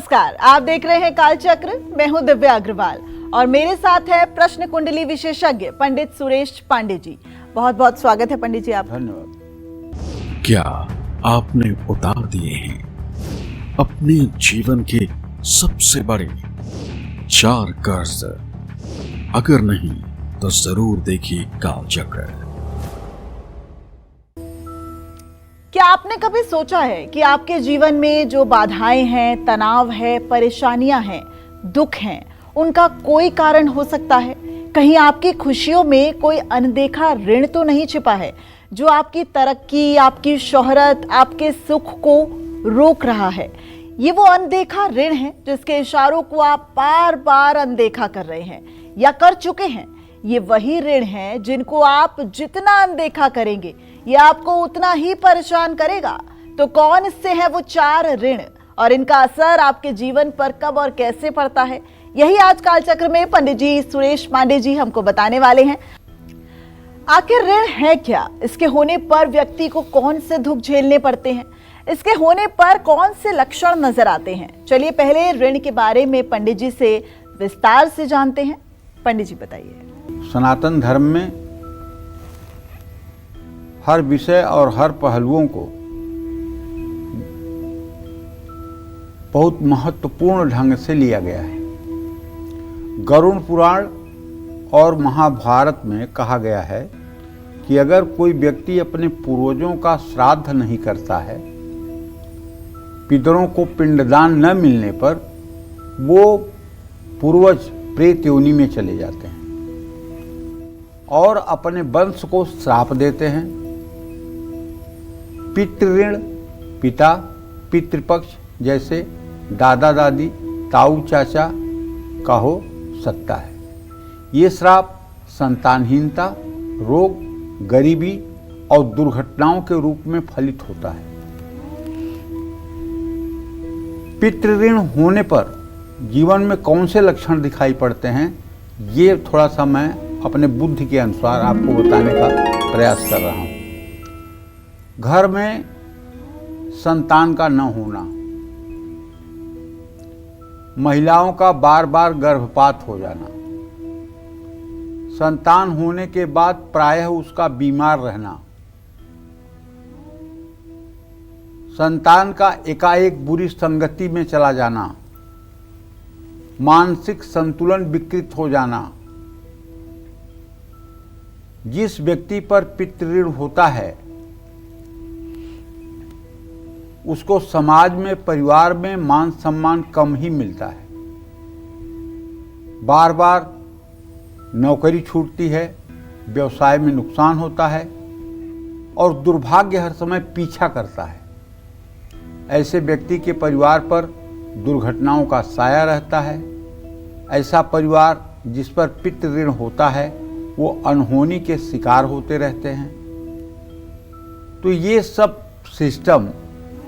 नमस्कार, आप देख रहे हैं कालचक्र। मैं हूं दिव्या अग्रवाल और मेरे साथ है प्रश्न कुंडली विशेषज्ञ पंडित सुरेश पांडे जी। बहुत बहुत स्वागत है पंडित जी आपका। धन्यवाद। क्या आपने उतार दिए हैं अपने जीवन के सबसे बड़े 4 कर्ज? अगर नहीं तो जरूर देखिए कालचक्र। क्या आपने कभी सोचा है कि आपके जीवन में जो बाधाएं हैं, तनाव है, परेशानियां हैं, दुख हैं, उनका कोई कारण हो सकता है? कहीं आपकी खुशियों में कोई अनदेखा ऋण तो नहीं छिपा है जो आपकी तरक्की, आपकी शोहरत, आपके सुख को रोक रहा है? ये वो अनदेखा ऋण है जिसके इशारों को आप बार बार अनदेखा कर रहे हैं या कर चुके हैं। ये वही ऋण हैं जिनको आप जितना अनदेखा करेंगे ये आपको उतना ही परेशान करेगा। तो कौन से हैं वो 4 ऋण और इनका असर आपके जीवन पर कब और कैसे पड़ता है, यही आज कालचक्र में पंडित जी सुरेश पांडे जी हमको बताने वाले हैं। आखिर ऋण है क्या? इसके होने पर व्यक्ति को कौन से दुख झेलने पड़ते हैं? इसके होने पर कौन से लक्षण नजर आते हैं? चलिए पहले ऋण के बारे में पंडित जी से विस्तार से जानते हैं। पंडित जी बताइए। सनातन धर्म में हर विषय और हर पहलुओं को बहुत महत्वपूर्ण ढंग से लिया गया है। गरुड़ पुराण और महाभारत में कहा गया है कि अगर कोई व्यक्ति अपने पूर्वजों का श्राद्ध नहीं करता है, पितरों को पिंडदान न मिलने पर वो पूर्वज प्रेत योनि में चले जाते हैं और अपने वंश को श्राप देते हैं। पितृऋण पिता, पितृपक्ष जैसे दादा दादी, ताऊ चाचा का हो सकता है। ये श्राप संतानहीनता, रोग, गरीबी और दुर्घटनाओं के रूप में फलित होता है। पितृऋण होने पर जीवन में कौन से लक्षण दिखाई पड़ते हैं, ये थोड़ा सा मैं अपने बुद्धि के अनुसार आपको बताने का प्रयास कर रहा हूँ। घर में संतान का न होना, महिलाओं का बार बार गर्भपात हो जाना, संतान होने के बाद प्रायः उसका बीमार रहना, संतान का एकाएक बुरी संगति में चला जाना, मानसिक संतुलन विकृत हो जाना। जिस व्यक्ति पर पितृऋण होता है उसको समाज में, परिवार में मान सम्मान कम ही मिलता है। बार बार नौकरी छूटती है, व्यवसाय में नुकसान होता है और दुर्भाग्य हर समय पीछा करता है। ऐसे व्यक्ति के परिवार पर दुर्घटनाओं का साया रहता है। ऐसा परिवार जिस पर पितृऋण होता है वो अनहोनी के शिकार होते रहते हैं। तो ये सब सिस्टम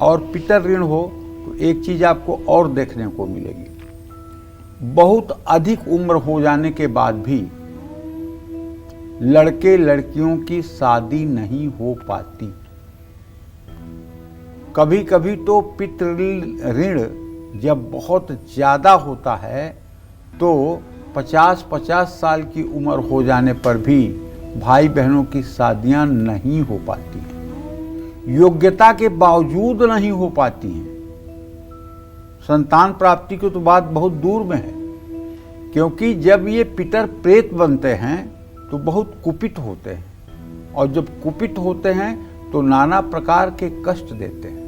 और पितृऋण हो तो एक चीज आपको और देखने को मिलेगी। बहुत अधिक उम्र हो जाने के बाद भी लड़के लड़कियों की शादी नहीं हो पाती। कभी कभी तो पितृऋण जब बहुत ज्यादा होता है तो 50-50 साल की उम्र हो जाने पर भी भाई बहनों की शादियां नहीं हो पाती हैं, योग्यता के बावजूद नहीं हो पाती हैं। संतान प्राप्ति की तो बात बहुत दूर में है, क्योंकि जब ये पितर प्रेत बनते हैं तो बहुत कुपित होते हैं और जब कुपित होते हैं तो नाना प्रकार के कष्ट देते हैं।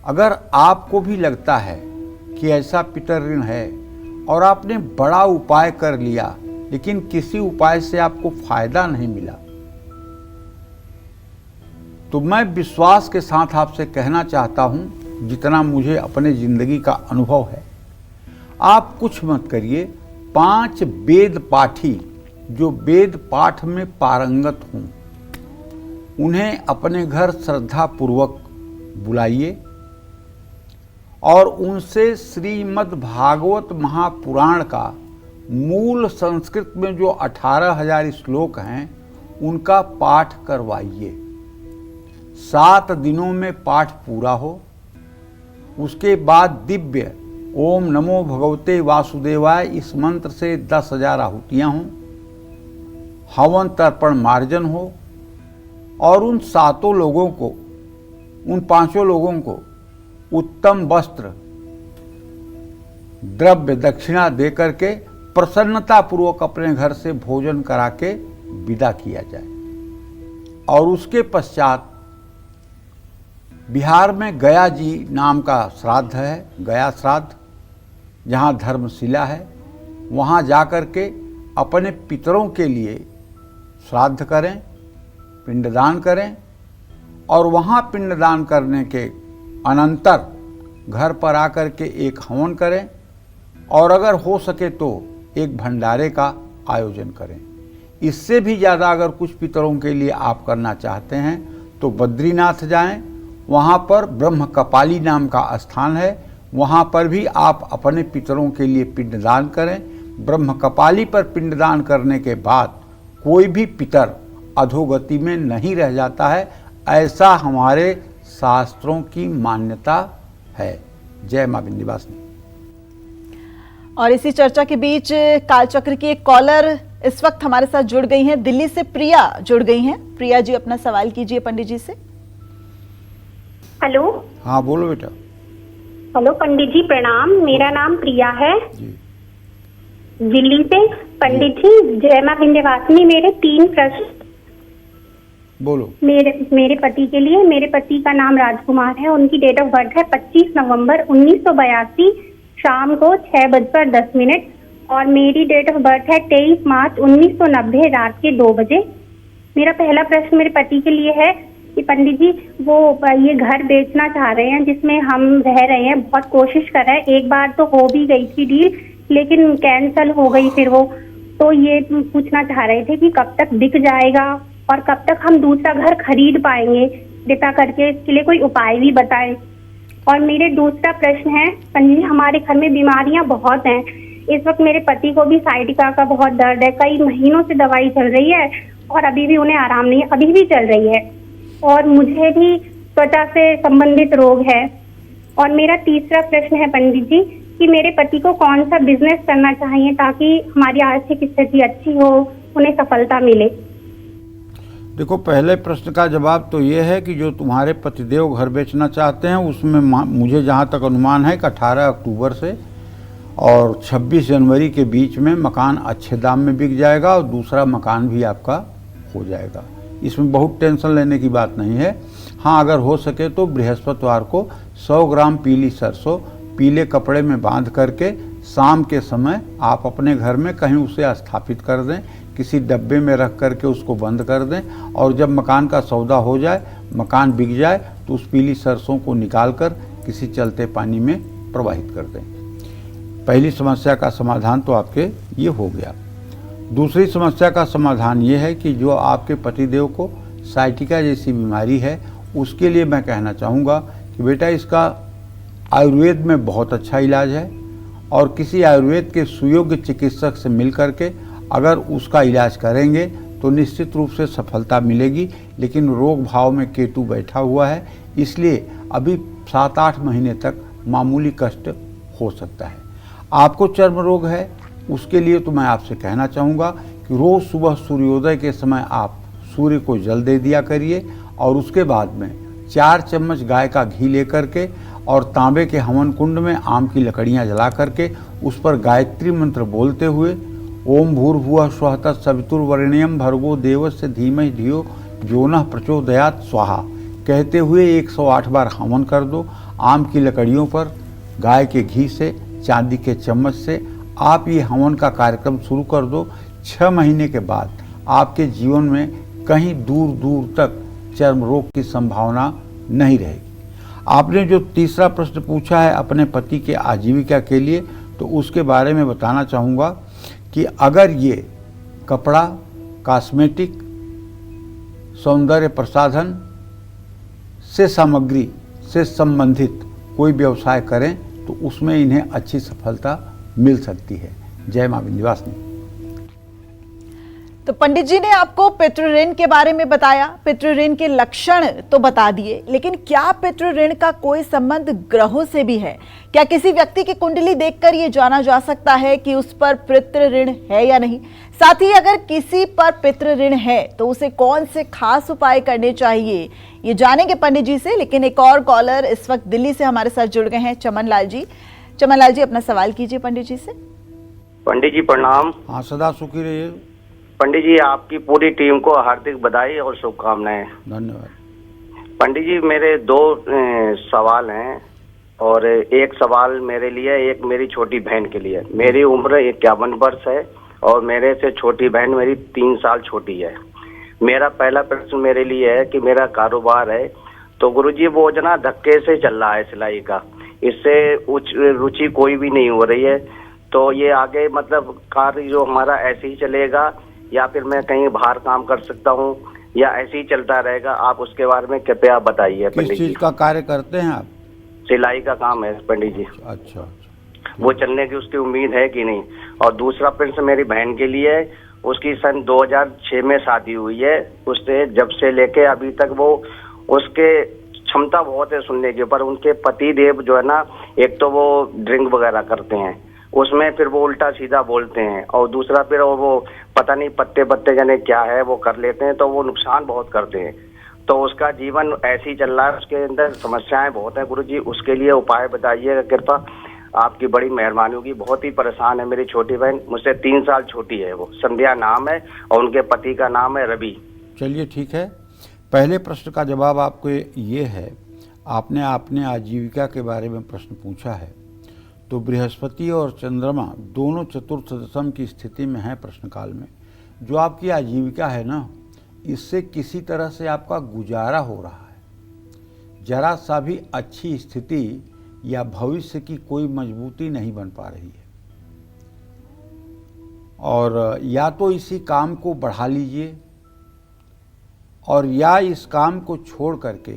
अगर आपको भी लगता है कि ऐसा पितृऋण है और आपने बड़ा उपाय कर लिया लेकिन किसी उपाय से आपको फायदा नहीं मिला, तो मैं विश्वास के साथ आपसे कहना चाहता हूं, जितना मुझे अपने जिंदगी का अनुभव है, आप कुछ मत करिए। 5 वेद पाठी जो वेद पाठ में पारंगत हों उन्हें अपने घर श्रद्धा पूर्वक बुलाइए और उनसे श्रीमद् भागवत महापुराण का मूल संस्कृत में जो 18,000 श्लोक हैं उनका पाठ करवाइए। 7 दिनों में पाठ पूरा हो उसके बाद दिव्य ओम नमो भगवते वासुदेवाय इस मंत्र से 10,000 आहुतियाँ हों, हवन तर्पण मार्जन हो और उन 7 लोगों को, उन 5 लोगों को उत्तम वस्त्र द्रव्य दक्षिणा दे करके प्रसन्नता पूर्वक अपने घर से भोजन करा के विदा किया जाए। और उसके पश्चात बिहार में गया जी नाम का श्राद्ध है, गया श्राद्ध, जहाँ धर्मशिला है, वहाँ जाकर के अपने पितरों के लिए श्राद्ध करें, पिंडदान करें और वहाँ पिंडदान करने के अनंतर घर पर आकर के एक हवन करें और अगर हो सके तो एक भंडारे का आयोजन करें। इससे भी ज़्यादा अगर कुछ पितरों के लिए आप करना चाहते हैं तो बद्रीनाथ जाएं, वहाँ पर ब्रह्म कपाली नाम का स्थान है, वहाँ पर भी आप अपने पितरों के लिए पिंडदान करें। ब्रह्म कपाली पर पिंडदान करने के बाद कोई भी पितर अधोगति में नहीं रह जाता है, ऐसा हमारे शास्त्रों की मान्यता है। जय मां विंध्यवासिनी। और इसी चर्चा के बीच कालचक्र की एक कॉलर इस वक्त हमारे साथ जुड़ गई हैं, दिल्ली से प्रिया जुड़ गई हैं। प्रिया जी, अपना सवाल कीजिए पंडित जी से। हेलो। हाँ बोलो बेटा। हेलो पंडित जी, प्रणाम। मेरा नाम प्रिया है जी। दिल्ली से। पंडित जी, जय मां विंध्यवासिनी। मेरे 3 प्रश्न बोलो। मेरे पति के लिए। मेरे पति का नाम राजकुमार है, उनकी डेट ऑफ बर्थ है 25 नवंबर 1982 शाम को 6:10 और मेरी डेट ऑफ बर्थ है 23 मार्च 1990 रात के 2 बजे। मेरा पहला प्रश्न मेरे पति के लिए है कि पंडित जी, वो ये घर बेचना चाह रहे हैं जिसमें हम रह रहे हैं, बहुत कोशिश कर रहे हैं। एक बार तो हो भी गई थी डील, लेकिन कैंसल हो गई फिर वो। तो ये पूछना चाह रहे थे कि कब तक बिक जाएगा और कब तक हम दूसरा घर खरीद पाएंगे, कृपया करके इसके लिए कोई उपाय भी बताएं। और मेरे दूसरा प्रश्न है पंडित जी, हमारे घर में बीमारियां बहुत हैं। इस वक्त मेरे पति को भी साइटिका का बहुत दर्द है, कई महीनों से दवाई चल रही है और अभी भी उन्हें आराम नहीं है, अभी भी चल रही है। और मुझे भी त्वचा से संबंधित रोग है। और मेरा तीसरा प्रश्न है पंडित जी कि मेरे पति को कौन सा बिजनेस करना चाहिए ताकि हमारी आर्थिक स्थिति अच्छी हो, उन्हें सफलता मिले। देखो, पहले प्रश्न का जवाब तो ये है कि जो तुम्हारे पतिदेव घर बेचना चाहते हैं उसमें मुझे जहाँ तक अनुमान है कि 18 अक्टूबर से और 26 जनवरी के बीच में मकान अच्छे दाम में बिक जाएगा और दूसरा मकान भी आपका हो जाएगा। इसमें बहुत टेंशन लेने की बात नहीं है। हाँ, अगर हो सके तो बृहस्पतिवार को 100 ग्राम पीली सरसों पीले कपड़े में बांध करके शाम के समय आप अपने घर में कहीं उसे स्थापित कर दें, किसी डब्बे में रख करके उसको बंद कर दें और जब मकान का सौदा हो जाए, मकान बिक जाए, तो उस पीली सरसों को निकाल कर किसी चलते पानी में प्रवाहित कर दें। पहली समस्या का समाधान तो आपके ये हो गया। दूसरी समस्या का समाधान ये है कि जो आपके पतिदेव को साइटिका जैसी बीमारी है, उसके लिए मैं कहना चाहूँगा कि बेटा, इसका आयुर्वेद में बहुत अच्छा इलाज है और किसी आयुर्वेद के सुयोग्य चिकित्सक से मिल करके अगर उसका इलाज करेंगे तो निश्चित रूप से सफलता मिलेगी। लेकिन रोग भाव में केतु बैठा हुआ है, इसलिए अभी 7-8 महीने तक मामूली कष्ट हो सकता है। आपको चर्म रोग है, उसके लिए तो मैं आपसे कहना चाहूँगा कि रोज़ सुबह सूर्योदय के समय आप सूर्य को जल दे दिया करिए और उसके बाद में 4 चम्मच गाय का घी लेकर के और तांबे के हवन कुंड में आम की लकड़ियाँ जला करके उस पर गायत्री मंत्र बोलते हुए ओम भूर्भुवः स्वः तत्सवितुर्वरेण्यं भर्गो देवस्य धीमहि धियो यो नः प्रचोदयात् स्वाहा कहते हुए 108 बार हवन कर दो। आम की लकड़ियों पर गाय के घी से, चांदी के चम्मच से आप ये हवन का कार्यक्रम शुरू कर दो। 6 महीने के बाद आपके जीवन में कहीं दूर दूर तक चर्म रोग की संभावना नहीं रहेगी। आपने जो तीसरा प्रश्न पूछा है अपने पति के आजीविका के लिए, तो उसके बारे में बताना चाहूँगा कि अगर ये कपड़ा, कॉस्मेटिक, सौंदर्य प्रसाधन से सामग्री से संबंधित कोई व्यवसाय करें तो उसमें इन्हें अच्छी सफलता मिल सकती है। जय मां विंध्यवासिनी। तो पंडित जी ने आपको पितृ ऋण के बारे में बताया, पितृ ऋण के लक्षण तो बता दिए, लेकिन क्या पितृ ऋण का कोई संबंध ग्रहों से भी है? क्या किसी व्यक्ति की कुंडली देखकर ये जाना जा सकता है कि उस पर पितृ ऋण है या नहीं? साथ ही अगर किसी पर पितृ ऋण है तो उसे कौन से खास उपाय करने चाहिए, ये जानेंगे पंडित जी से। लेकिन एक और कॉलर इस वक्त दिल्ली से हमारे साथ जुड़ गए हैं, चमन लाल जी। चमन लाल जी, अपना सवाल कीजिए पंडित जी से। पंडित जी प्रणाम। हाँ, सदा सुखी रहिए। पंडित जी, आपकी पूरी टीम को हार्दिक बधाई और शुभकामनाएं। धन्यवाद। पंडित जी, मेरे दो सवाल हैं और एक सवाल मेरे लिए, एक मेरी छोटी बहन के लिए। मेरी उम्र 51 वर्ष है और मेरे से छोटी बहन मेरी 3 साल छोटी है। मेरा पहला प्रश्न मेरे लिए है कि मेरा कारोबार है, तो गुरुजी वो जना धक्के से चल रहा है सिलाई का, इससे रुचि कोई भी नहीं हो रही है। तो ये आगे मतलब कार्य जो हमारा ऐसे ही चलेगा या फिर मैं कहीं बाहर काम कर सकता हूँ या ऐसे ही चलता रहेगा? आप उसके बारे में कृपया बताइए किस पंडित जी। चीज का कार्य करते हैं आप? सिलाई का काम है पंडित जी। अच्छा। वो चलने की उसकी उम्मीद है कि नहीं? और दूसरा प्रश्न मेरी बहन के लिए है। उसकी सन 2006 में शादी हुई है। उससे जब से लेके अभी तक वो, उसके क्षमता बहुत है सुनने के, पर उनके पति देव जो है ना, एक तो वो ड्रिंक वगैरह करते हैं, उसमें फिर वो उल्टा सीधा बोलते हैं, और दूसरा फिर वो पता नहीं पत्ते जाने क्या है वो कर लेते हैं, तो वो नुकसान बहुत करते हैं। तो उसका जीवन ऐसे ही चल रहा है, उसके अंदर समस्याएं बहुत है। गुरुजी उसके लिए उपाय बताइएगा कृपा, आपकी बड़ी मेहरबानी होगी। बहुत ही परेशान है मेरी छोटी बहन, मुझसे 3 साल छोटी है। वो संध्या नाम है और उनके पति का नाम है रवि। चलिए ठीक है। पहले प्रश्न का जवाब आपको ये है, आपने अपने आजीविका के बारे में प्रश्न पूछा है, तो बृहस्पति और चंद्रमा दोनों चतुर्थ दशम की स्थिति में हैं प्रश्न काल में। जो आपकी आजीविका है ना, इससे किसी तरह से आपका गुजारा हो रहा है। जरा सा भी अच्छी स्थिति या भविष्य की कोई मजबूती नहीं बन पा रही है, और या तो इसी काम को बढ़ा लीजिए और या इस काम को छोड़ करके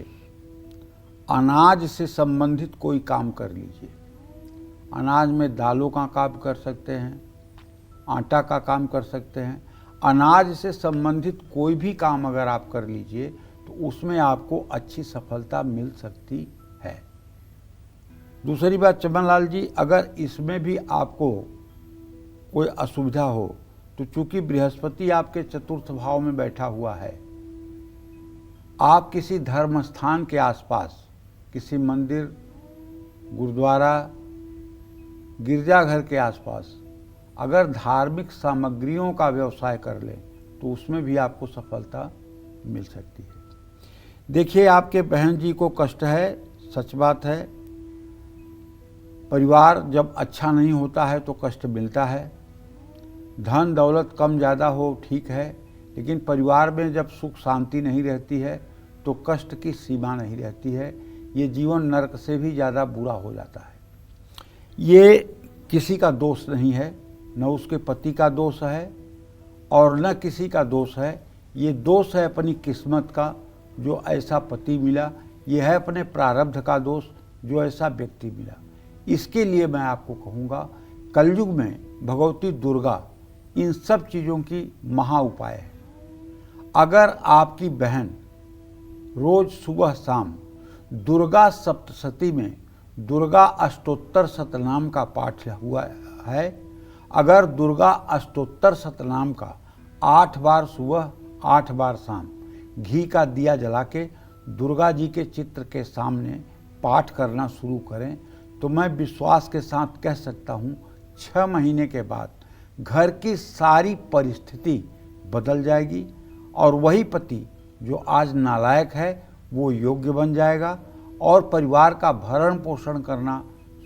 अनाज से संबंधित कोई काम कर लीजिए। अनाज में दालों का काम कर सकते हैं, आटा का काम कर सकते हैं। अनाज से संबंधित कोई भी काम अगर आप कर लीजिए तो उसमें आपको अच्छी सफलता मिल सकती है। दूसरी बात चमनलाल जी, अगर इसमें भी आपको कोई असुविधा हो तो चूंकि बृहस्पति आपके चतुर्थ भाव में बैठा हुआ है, आप किसी धर्म स्थान के आसपास, किसी मंदिर, गुरुद्वारा, गिरजाघर के आसपास अगर धार्मिक सामग्रियों का व्यवसाय कर लें तो उसमें भी आपको सफलता मिल सकती है। देखिए, आपके बहन जी को कष्ट है, सच बात है। परिवार जब अच्छा नहीं होता है तो कष्ट मिलता है। धन दौलत कम ज़्यादा हो ठीक है, लेकिन परिवार में जब सुख शांति नहीं रहती है तो कष्ट की सीमा नहीं रहती है। ये जीवन नरक से भी ज़्यादा बुरा हो जाता है। ये किसी का दोष नहीं है, न उसके पति का दोष है और न किसी का दोष है। ये दोष है अपनी किस्मत का, जो ऐसा पति मिला। ये है अपने प्रारब्ध का दोष, जो ऐसा व्यक्ति मिला। इसके लिए मैं आपको कहूँगा, कलयुग में भगवती दुर्गा इन सब चीज़ों की महा उपाय है। अगर आपकी बहन रोज सुबह शाम दुर्गा सप्तशती में दुर्गा अष्टोत्तर शतनाम का पाठ हुआ है, अगर दुर्गा अष्टोत्तर शतनाम का 8 बार सुबह 8 बार शाम घी का दिया जला के दुर्गा जी के चित्र के सामने पाठ करना शुरू करें तो मैं विश्वास के साथ कह सकता हूँ 6 महीने के बाद घर की सारी परिस्थिति बदल जाएगी और वही पति जो आज नालायक है वो योग्य बन जाएगा और परिवार का भरण पोषण करना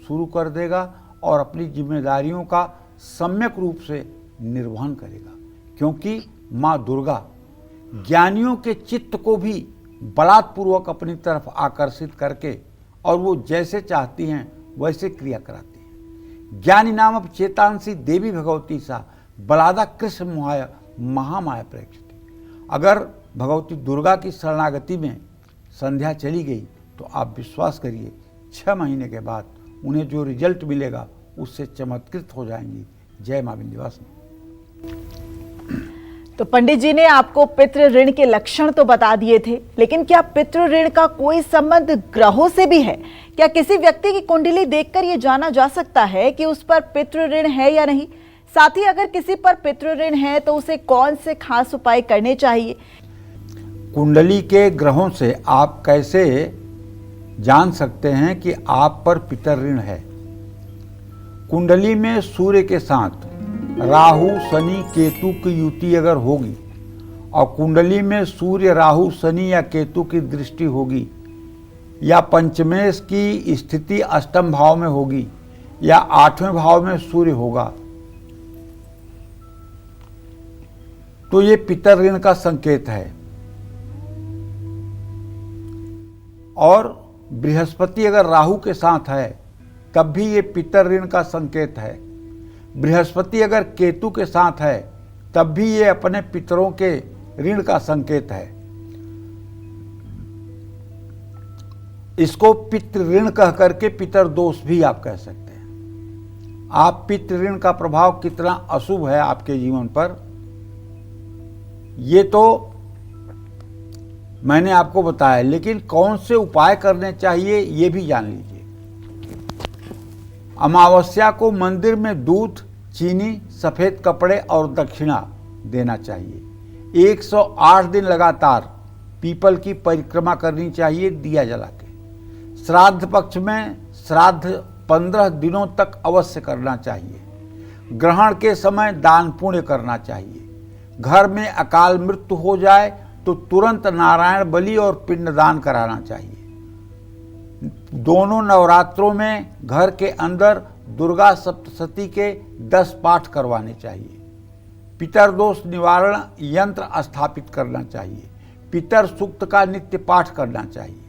शुरू कर देगा और अपनी जिम्मेदारियों का सम्यक रूप से निर्वहन करेगा। क्योंकि माँ दुर्गा ज्ञानियों के चित्त को भी बलात्पूर्वक अपनी तरफ आकर्षित करके और वो जैसे चाहती हैं वैसे क्रिया कराती हैं। ज्ञानी नाम चेतांसी देवी भगवती सा बलादा कृष्ण मोहाय महामाया प्रेक्षित। अगर भगवती दुर्गा की शरणागति में संध्या चली गई तो आप विश्वास करिए 6 महीने के बाद उन्हें जो रिजल्ट मिलेगा उससे चमत्कृत हो जाएंगी। जय मां विंध्यवासिनी। तो पंडित जी ने आपको पितृ ऋण के लक्षण तो बता दिए थे, लेकिन क्या पितृ ऋण का कोई संबंध ग्रहों से भी है? क्या किसी व्यक्ति की कुंडली देखकर यह जाना जा सकता है कि उस पर पितृ ऋण है या नहीं? साथ ही अगर किसी पर पितृ ऋण है तो उसे कौन से खास उपाय करने चाहिए? कुंडली के ग्रहों से आप कैसे जान सकते हैं कि आप पर पितृ ऋण है? कुंडली में सूर्य के साथ राहु शनि केतु की युति अगर होगी और कुंडली में सूर्य राहु शनि या केतु की दृष्टि होगी या पंचमेश की स्थिति अष्टम भाव में होगी या आठवें भाव में सूर्य होगा तो ये पितृ ऋण का संकेत है। और बृहस्पति अगर राहु के साथ है तब भी ये पितृ ऋण का संकेत है। बृहस्पति अगर केतु के साथ है तब भी ये अपने पितरों के ऋण का संकेत है। इसको पितृ ऋण कह करके पितर दोष भी आप कह सकते हैं। आप पितृ ऋण का प्रभाव कितना अशुभ है आपके जीवन पर, ये तो मैंने आपको बताया, लेकिन कौन से उपाय करने चाहिए ये भी जान लीजिए। अमावस्या को मंदिर में दूध, चीनी, सफेद कपड़े और दक्षिणा देना चाहिए। 108 दिन लगातार पीपल की परिक्रमा करनी चाहिए दिया जला के। श्राद्ध पक्ष में श्राद्ध 15 दिनों तक अवश्य करना चाहिए। ग्रहण के समय दान पुण्य करना चाहिए। घर में अकाल मृत्यु हो जाए तो तुरंत नारायण बलि और पिंडदान कराना चाहिए। दोनों नवरात्रों में घर के अंदर दुर्गा सप्तशती के 10 पाठ करवाने चाहिए। पितर दोष निवारण यंत्र स्थापित करना चाहिए। पितर सूक्त का नित्य पाठ करना चाहिए।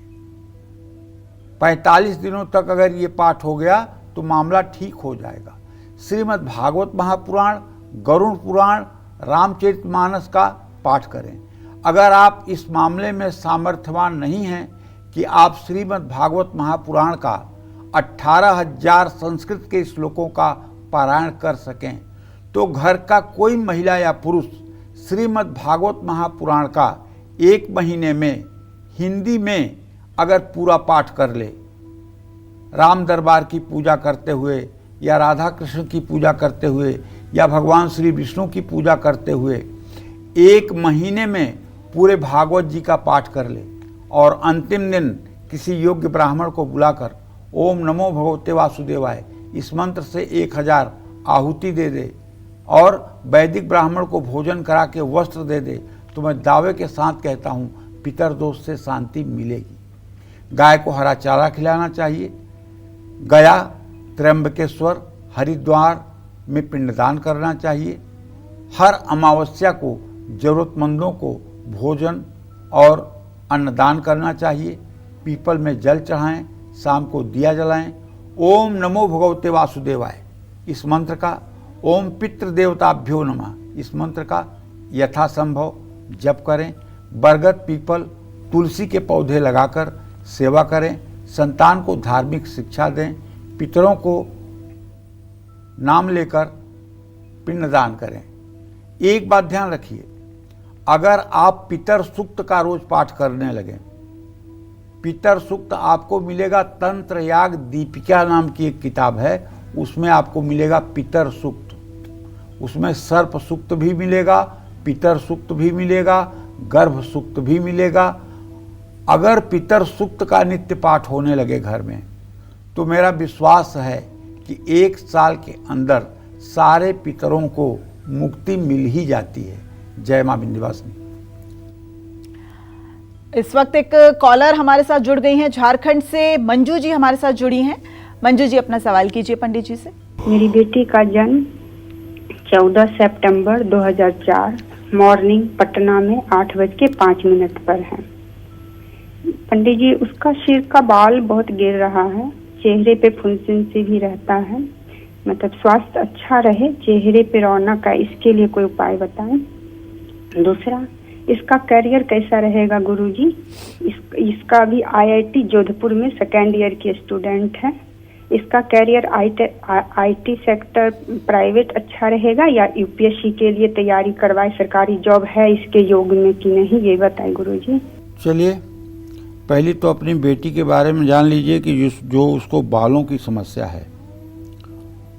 45 दिनों तक अगर ये पाठ हो गया तो मामला ठीक हो जाएगा। श्रीमद् भागवत महापुराण, गरुड़ पुराण, रामचरितमानस का पाठ करें। अगर आप इस मामले में सामर्थ्यवान नहीं हैं कि आप श्रीमद् भागवत महापुराण का 18,000 संस्कृत के श्लोकों का पारायण कर सकें तो घर का कोई महिला या पुरुष श्रीमद् भागवत महापुराण का 1 महीने में हिंदी में अगर पूरा पाठ कर ले, राम दरबार की पूजा करते हुए या राधा कृष्ण की पूजा करते हुए या भगवान श्री विष्णु की पूजा करते हुए 1 महीने में पूरे भागवत जी का पाठ कर ले और अंतिम दिन किसी योग्य ब्राह्मण को बुलाकर ओम नमो भगवते वासुदेवाय इस मंत्र से 1000 आहुति दे दे और वैदिक ब्राह्मण को भोजन करा के वस्त्र दे दे तो मैं दावे के साथ कहता हूँ पितर दोष से शांति मिलेगी। गाय को हरा चारा खिलाना चाहिए। गया, त्र्यंबकेश्वर, हरिद्वार में पिंडदान करना चाहिए। हर अमावस्या को जरूरतमंदों को भोजन और अन्नदान करना चाहिए। पीपल में जल चढ़ाएं, शाम को दिया जलाएं। ओम नमो भगवते वासुदेवाय इस मंत्र का, ओम पितृदेवताभ्यो नमः इस मंत्र का यथासंभव जप करें। बरगद, पीपल, तुलसी के पौधे लगाकर सेवा करें। संतान को धार्मिक शिक्षा दें। पितरों को नाम लेकर पिंडदान करें। एक बात ध्यान रखिए, अगर आप पितर सूक्त का रोज पाठ करने लगें, पितर सूक्त आपको मिलेगा, तंत्र याग दीपिका नाम की एक किताब है, उसमें आपको मिलेगा पितर सूक्त। उसमें सर्प सूक्त भी मिलेगा, पितर सूक्त भी मिलेगा, गर्भ सूक्त भी मिलेगा। अगर पितर सूक्त का नित्य पाठ होने लगे घर में तो मेरा विश्वास है कि 1 साल के अंदर सारे पितरों को मुक्ति मिल ही जाती है। जय मां विंध्यवासिनी। इस वक्त एक कॉलर हमारे साथ जुड़ गई हैं झारखंड से। मंजू जी हमारे साथ जुड़ी हैं। मंजू जी अपना सवाल कीजिए पंडित जी से। मेरी बेटी का जन्म 14 सितंबर 2004 मॉर्निंग पटना में 8:05 पर है। पंडित जी, उसका सिर का बाल बहुत गिर रहा है, चेहरे पे फुंसी भी रहता है, मतलब स्वास्थ्य अच्छा रहे, चेहरे पे रौनक है, इसके लिए कोई उपाय बताएं। दूसरा, इसका करियर कैसा रहेगा गुरुजी? इसका भी IIT जोधपुर में 2nd ईयर की स्टूडेंट है। इसका कैरियर आईटी सेक्टर प्राइवेट अच्छा रहेगा या यूपीएससी के लिए तैयारी करवाए, सरकारी जॉब है इसके योग में कि नहीं, ये बताएं गुरुजी। चलिए, पहले तो अपनी बेटी के बारे में जान लीजिए कि जो उसको बालों की समस्या है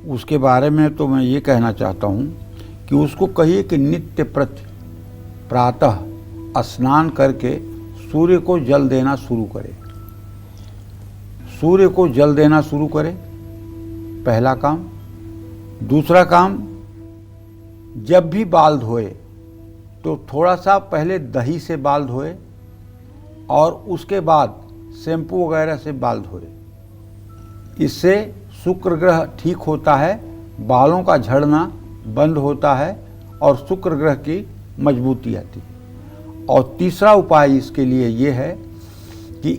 उसके बारे में तो मैं ये कहना चाहता हूँ कि उसको कहिए कि नित्य प्रति प्रातः स्नान करके सूर्य को जल देना शुरू करे। सूर्य को जल देना शुरू करे, पहला काम। दूसरा काम, जब भी बाल धोए तो थोड़ा सा पहले दही से बाल धोए और उसके बाद शैम्पू वगैरह से बाल धोए। इससे शुक्र ग्रह ठीक होता है, बालों का झड़ना बंद होता है और शुक्र ग्रह की मजबूती आती है। और तीसरा उपाय इसके लिए ये है कि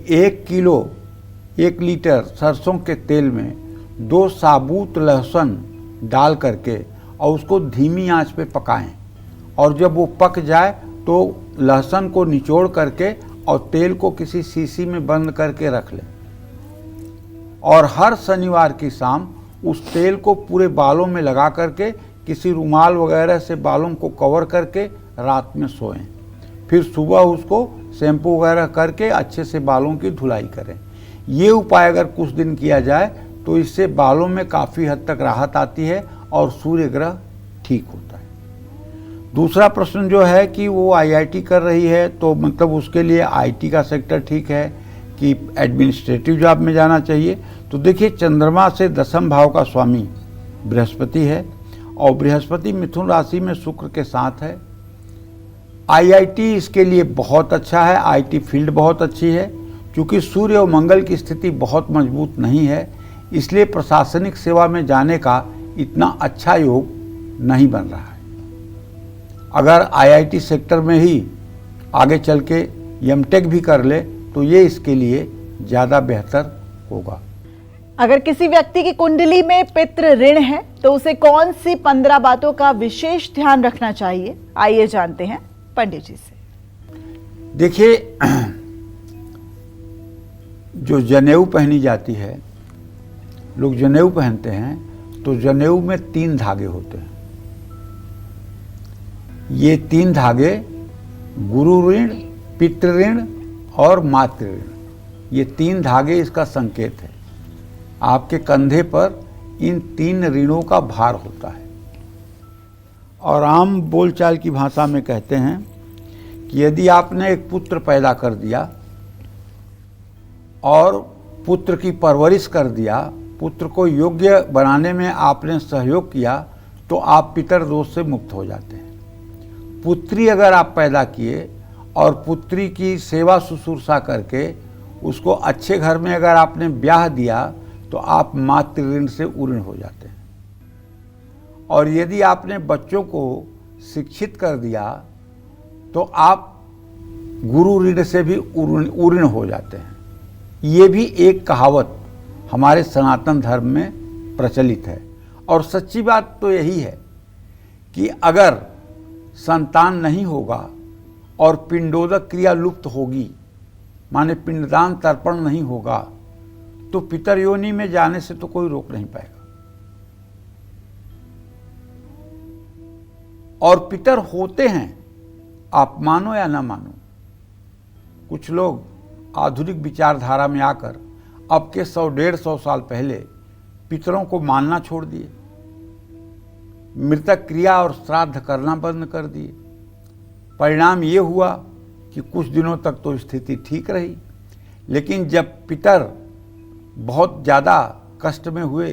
1 लीटर सरसों के तेल में 2 साबुत लहसुन डाल करके और उसको धीमी आंच पे पकाएं और जब वो पक जाए तो लहसुन को निचोड़ करके और तेल को किसी शीशी में बंद करके रख लें और हर शनिवार की शाम उस तेल को पूरे बालों में लगा करके किसी रुमाल वगैरह से बालों को कवर करके रात में सोएं। फिर सुबह उसको शैम्पू वगैरह करके अच्छे से बालों की धुलाई करें। ये उपाय अगर कुछ दिन किया जाए तो इससे बालों में काफ़ी हद तक राहत आती है और सूर्य ग्रह ठीक होता है। दूसरा प्रश्न जो है कि वो आईआईटी कर रही है तो मतलब उसके लिए आईटी का सेक्टर ठीक है कि एडमिनिस्ट्रेटिव जॉब में जाना चाहिए। तो देखिए, चंद्रमा से 10वें भाव का स्वामी बृहस्पति है और बृहस्पति मिथुन राशि में शुक्र के साथ है। आईआईटी इसके लिए बहुत अच्छा है, आईटी फील्ड बहुत अच्छी है। क्योंकि सूर्य और मंगल की स्थिति बहुत मजबूत नहीं है, इसलिए प्रशासनिक सेवा में जाने का इतना अच्छा योग नहीं बन रहा है। अगर आईआईटी सेक्टर में ही आगे चल के एमटेक भी कर ले तो ये इसके लिए ज़्यादा बेहतर होगा। अगर किसी व्यक्ति की कुंडली में पितृ ऋण है तो उसे कौन सी 15 बातों का विशेष ध्यान रखना चाहिए, आइए जानते हैं पंडित जी से। देखिए, जो जनेऊ पहनी जाती है, लोग जनेऊ पहनते हैं तो जनेऊ में 3 धागे होते हैं। ये 3 धागे गुरु ऋण, पितृ ऋण और मातृ ऋण, ये 3 धागे इसका संकेत है। आपके कंधे पर इन 3 ऋणों का भार होता है और आम बोलचाल की भाषा में कहते हैं कि यदि आपने एक पुत्र पैदा कर दिया और पुत्र की परवरिश कर दिया, पुत्र को योग्य बनाने में आपने सहयोग किया तो आप पितर दोष से मुक्त हो जाते हैं। पुत्री अगर आप पैदा किए और पुत्री की सेवा शुश्रूषा करके उसको अच्छे घर में अगर आपने ब्याह दिया तो आप मातृ ऋण से उऋण हो जाते हैं। और यदि आपने बच्चों को शिक्षित कर दिया तो आप गुरु ऋण से भी उऋण हो जाते हैं। ये भी एक कहावत हमारे सनातन धर्म में प्रचलित है और सच्ची बात तो यही है कि अगर संतान नहीं होगा और पिंडोदक क्रिया लुप्त होगी, माने पिंडदान तर्पण नहीं होगा, तो पितर योनि में जाने से तो कोई रोक नहीं पाएगा। और पितर होते हैं, आप मानो या ना मानो। कुछ लोग आधुनिक विचारधारा में आकर अब के 100-150 साल पहले पितरों को मानना छोड़ दिए, मृतक क्रिया और श्राद्ध करना बंद कर दिए। परिणाम ये हुआ कि कुछ दिनों तक तो स्थिति ठीक रही, लेकिन जब पितर बहुत ज़्यादा कष्ट में हुए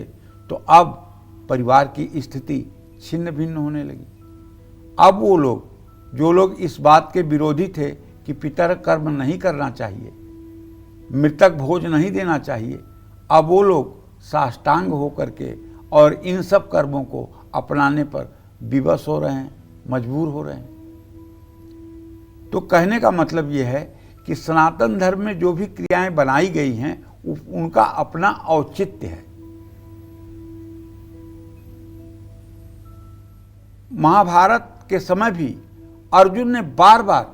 तो अब परिवार की स्थिति छिन्न भिन्न होने लगी। अब वो लोग, जो लोग इस बात के विरोधी थे कि पितर कर्म नहीं करना चाहिए, मृतक भोज नहीं देना चाहिए, अब वो लोग साष्टांग होकर के और इन सब कर्मों को अपनाने पर विवश हो रहे हैं, मजबूर हो रहे हैं। तो कहने का मतलब यह है कि सनातन धर्म में जो भी क्रियाएं बनाई गई हैं उनका अपना औचित्य है। महाभारत के समय भी अर्जुन ने बार बार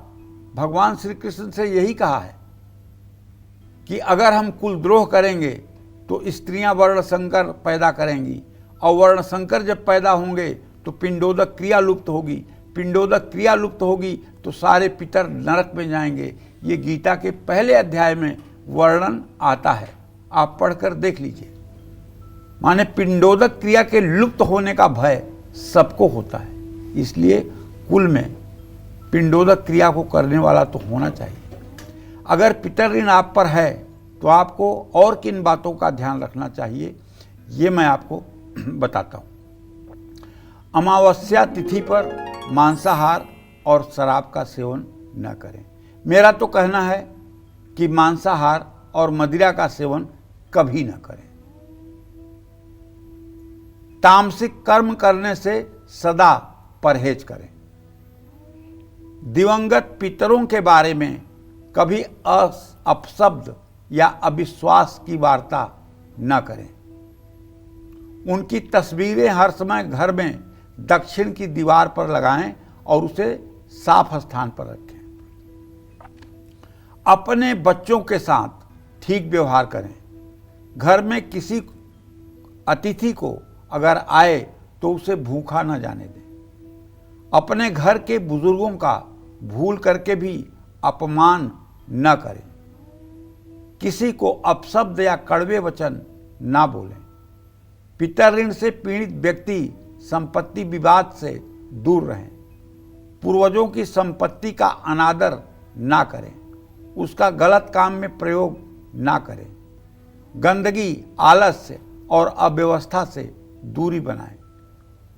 भगवान श्री कृष्ण से यही कहा है कि अगर हम कुलद्रोह करेंगे तो स्त्रियां वर्ण संकर पैदा करेंगी, और वर्ण संकर जब पैदा होंगे तो पिंडोदक क्रिया लुप्त होगी, पिंडोदक क्रिया लुप्त होगी तो सारे पितर नरक में जाएंगे। ये गीता के पहले अध्याय में वर्णन आता है, आप पढ़कर देख लीजिए। माने पिंडोदक क्रिया के लुप्त होने का भय सबको होता है, इसलिए कुल में पिंडोदक क्रिया को करने वाला तो होना चाहिए। अगर पितर ऋण आप पर है तो आपको और किन बातों का ध्यान रखना चाहिए, ये मैं आपको बताता हूँ। अमावस्या तिथि पर मांसाहार और शराब का सेवन न करें। मेरा तो कहना है कि मांसाहार और मदिरा का सेवन कभी न करें। तामसिक कर्म करने से सदा परहेज करें। दिवंगत पितरों के बारे में कभी अपशब्द या अविश्वास की वार्ता न करें। उनकी तस्वीरें हर समय घर में दक्षिण की दीवार पर लगाएं और उसे साफ स्थान पर रखें। अपने बच्चों के साथ ठीक व्यवहार करें। घर में किसी अतिथि को अगर आए तो उसे भूखा न जाने दें। अपने घर के बुजुर्गों का भूल करके भी अपमान न करें। किसी को अपशब्द या कड़वे वचन ना बोलें। पितर ऋण से पीड़ित व्यक्ति संपत्ति विवाद से दूर रहें। पूर्वजों की संपत्ति का अनादर ना करें। उसका गलत काम में प्रयोग ना करें। गंदगी, आलस्य और अव्यवस्था से दूरी बनाएं।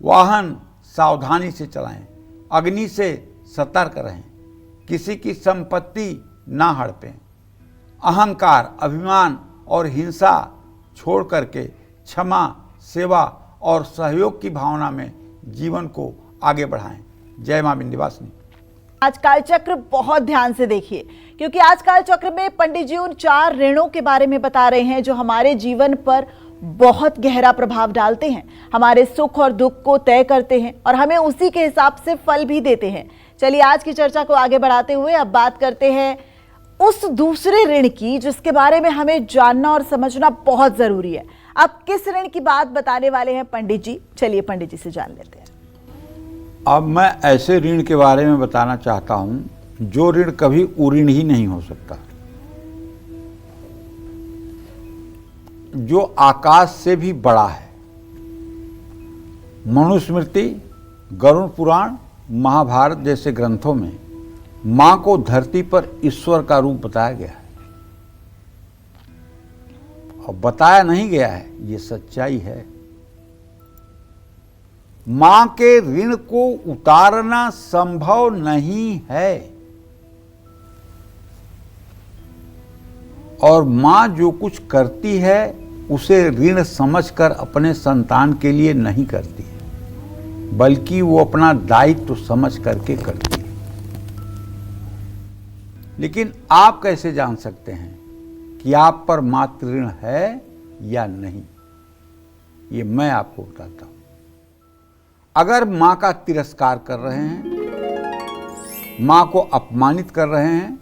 वाहन सावधानी से चलाएं। अग्नि से सतर्क रहें। किसी की संपत्ति ना हड़पें। अहंकार, अभिमान और हिंसा छोड़ करके क्षमा, सेवा और सहयोग की भावना में जीवन को आगे बढ़ाएं। जय मां विंध्यवासिनी। आज काल चक्र बहुत ध्यान से देखिए, क्योंकि आज काल चक्र में पंडित जी उन 4 ऋणों के बारे में बता रहे हैं जो हमारे जीवन पर बहुत गहरा प्रभाव डालते हैं, हमारे सुख और दुख को तय करते हैं और हमें उसी के हिसाब से फल भी देते हैं। चलिए आज की चर्चा को आगे बढ़ाते हुए अब बात करते हैं उस दूसरे ऋण की जिसके बारे में हमें जानना और समझना बहुत जरूरी है। अब किस ऋण की बात बताने वाले हैं पंडित जी? चलिए पंडित जी से जान लेते हैं। अब मैं ऐसे ऋण के बारे में बताना चाहता हूं जो ऋण कभी उऋण ही नहीं हो सकता, जो आकाश से भी बड़ा है। मनुस्मृति, गरुड़ पुराण, महाभारत जैसे ग्रंथों में मां को धरती पर ईश्वर का रूप बताया गया है। और बताया नहीं गया है, ये सच्चाई है। मां के ऋण को उतारना संभव नहीं है। और मां जो कुछ करती है उसे ऋण समझकर अपने संतान के लिए नहीं करती है, बल्कि वो अपना दायित्व समझ करके करती है। लेकिन आप कैसे जान सकते हैं कि आप पर मातृ ऋण है या नहीं? ये मैं आपको बताता हूं। अगर मां का तिरस्कार कर रहे हैं, मां को अपमानित कर रहे हैं,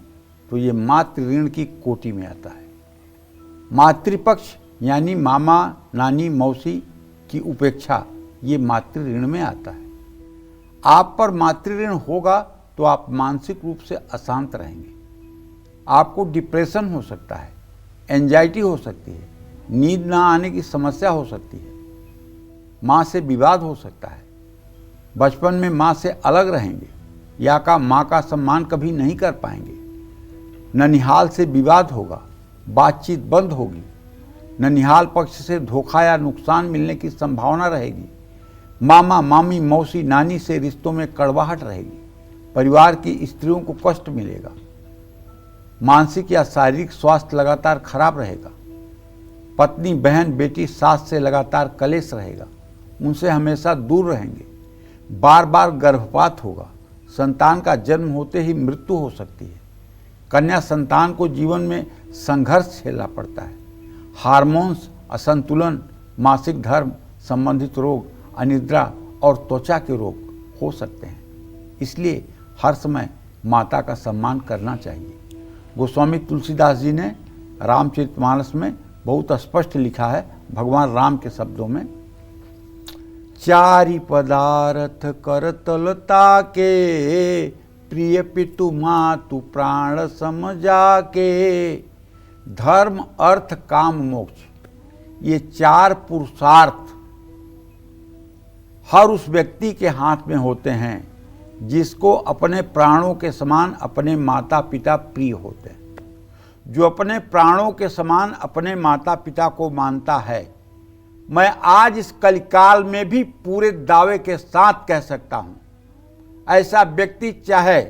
तो ये मातृ ऋण की कोटि में आता है। मातृपक्ष यानी मामा, नानी, मौसी की उपेक्षा, ये मातृ ऋण में आता है। आप पर मातृ ऋण होगा तो आप मानसिक रूप से अशांत रहेंगे। आपको डिप्रेशन हो सकता है, एंजाइटी हो सकती है, नींद ना आने की समस्या हो सकती है, मां से विवाद हो सकता है, बचपन में मां से अलग रहेंगे या का मां का सम्मान कभी नहीं कर पाएंगे, ननिहाल से विवाद होगा, बातचीत बंद होगी, ननिहाल पक्ष से धोखा या नुकसान मिलने की संभावना रहेगी, मामा, मामी, मौसी, नानी से रिश्तों में कड़वाहट रहेगी, परिवार की स्त्रियों को कष्ट मिलेगा, मानसिक या शारीरिक स्वास्थ्य लगातार खराब रहेगा, पत्नी, बहन, बेटी, सास से लगातार कलेश रहेगा, उनसे हमेशा दूर रहेंगे, बार बार गर्भपात होगा, संतान का जन्म होते ही मृत्यु हो सकती है, कन्या संतान को जीवन में संघर्ष झेलना पड़ता है, हार्मोन्स असंतुलन, मासिक धर्म संबंधित रोग, अनिद्रा और त्वचा के रोग हो सकते हैं। इसलिए हर समय माता का सम्मान करना चाहिए। गोस्वामी तुलसीदास जी ने रामचरितमानस में बहुत स्पष्ट लिखा है भगवान राम के शब्दों में। चारि पदार्थ करतलता के, प्रिय पितु मातु प्राण समझा के। धर्म अर्थ काम मोक्ष, ये 4 पुरुषार्थ हर उस व्यक्ति के हाथ में होते हैं जिसको अपने प्राणों के समान अपने माता पिता प्रिय होते हैं। जो अपने प्राणों के समान अपने माता पिता को मानता है, मैं आज इस कलिकाल में भी पूरे दावे के साथ कह सकता हूं, ऐसा व्यक्ति चाहे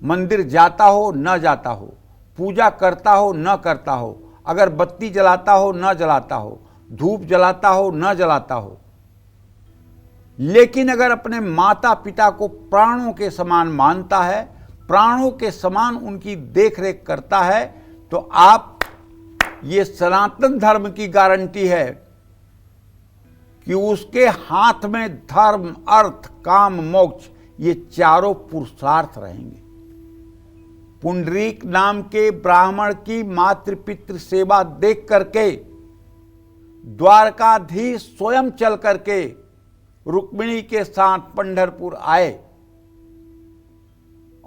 मंदिर जाता हो न जाता हो, पूजा करता हो न करता हो, अगर बत्ती जलाता हो न जलाता हो, धूप जलाता हो न जलाता हो, लेकिन अगर अपने माता पिता को प्राणों के समान मानता है, प्राणों के समान उनकी देखरेख करता है, तो आप, ये सनातन धर्म की गारंटी है कि उसके हाथ में धर्म अर्थ काम मोक्ष ये 4 पुरुषार्थ रहेंगे। पुंडरीक नाम के ब्राह्मण की मातृपितृ सेवा देख करके द्वारकाधीश स्वयं चल करके रुक्मिणी के साथ पंढरपुर आए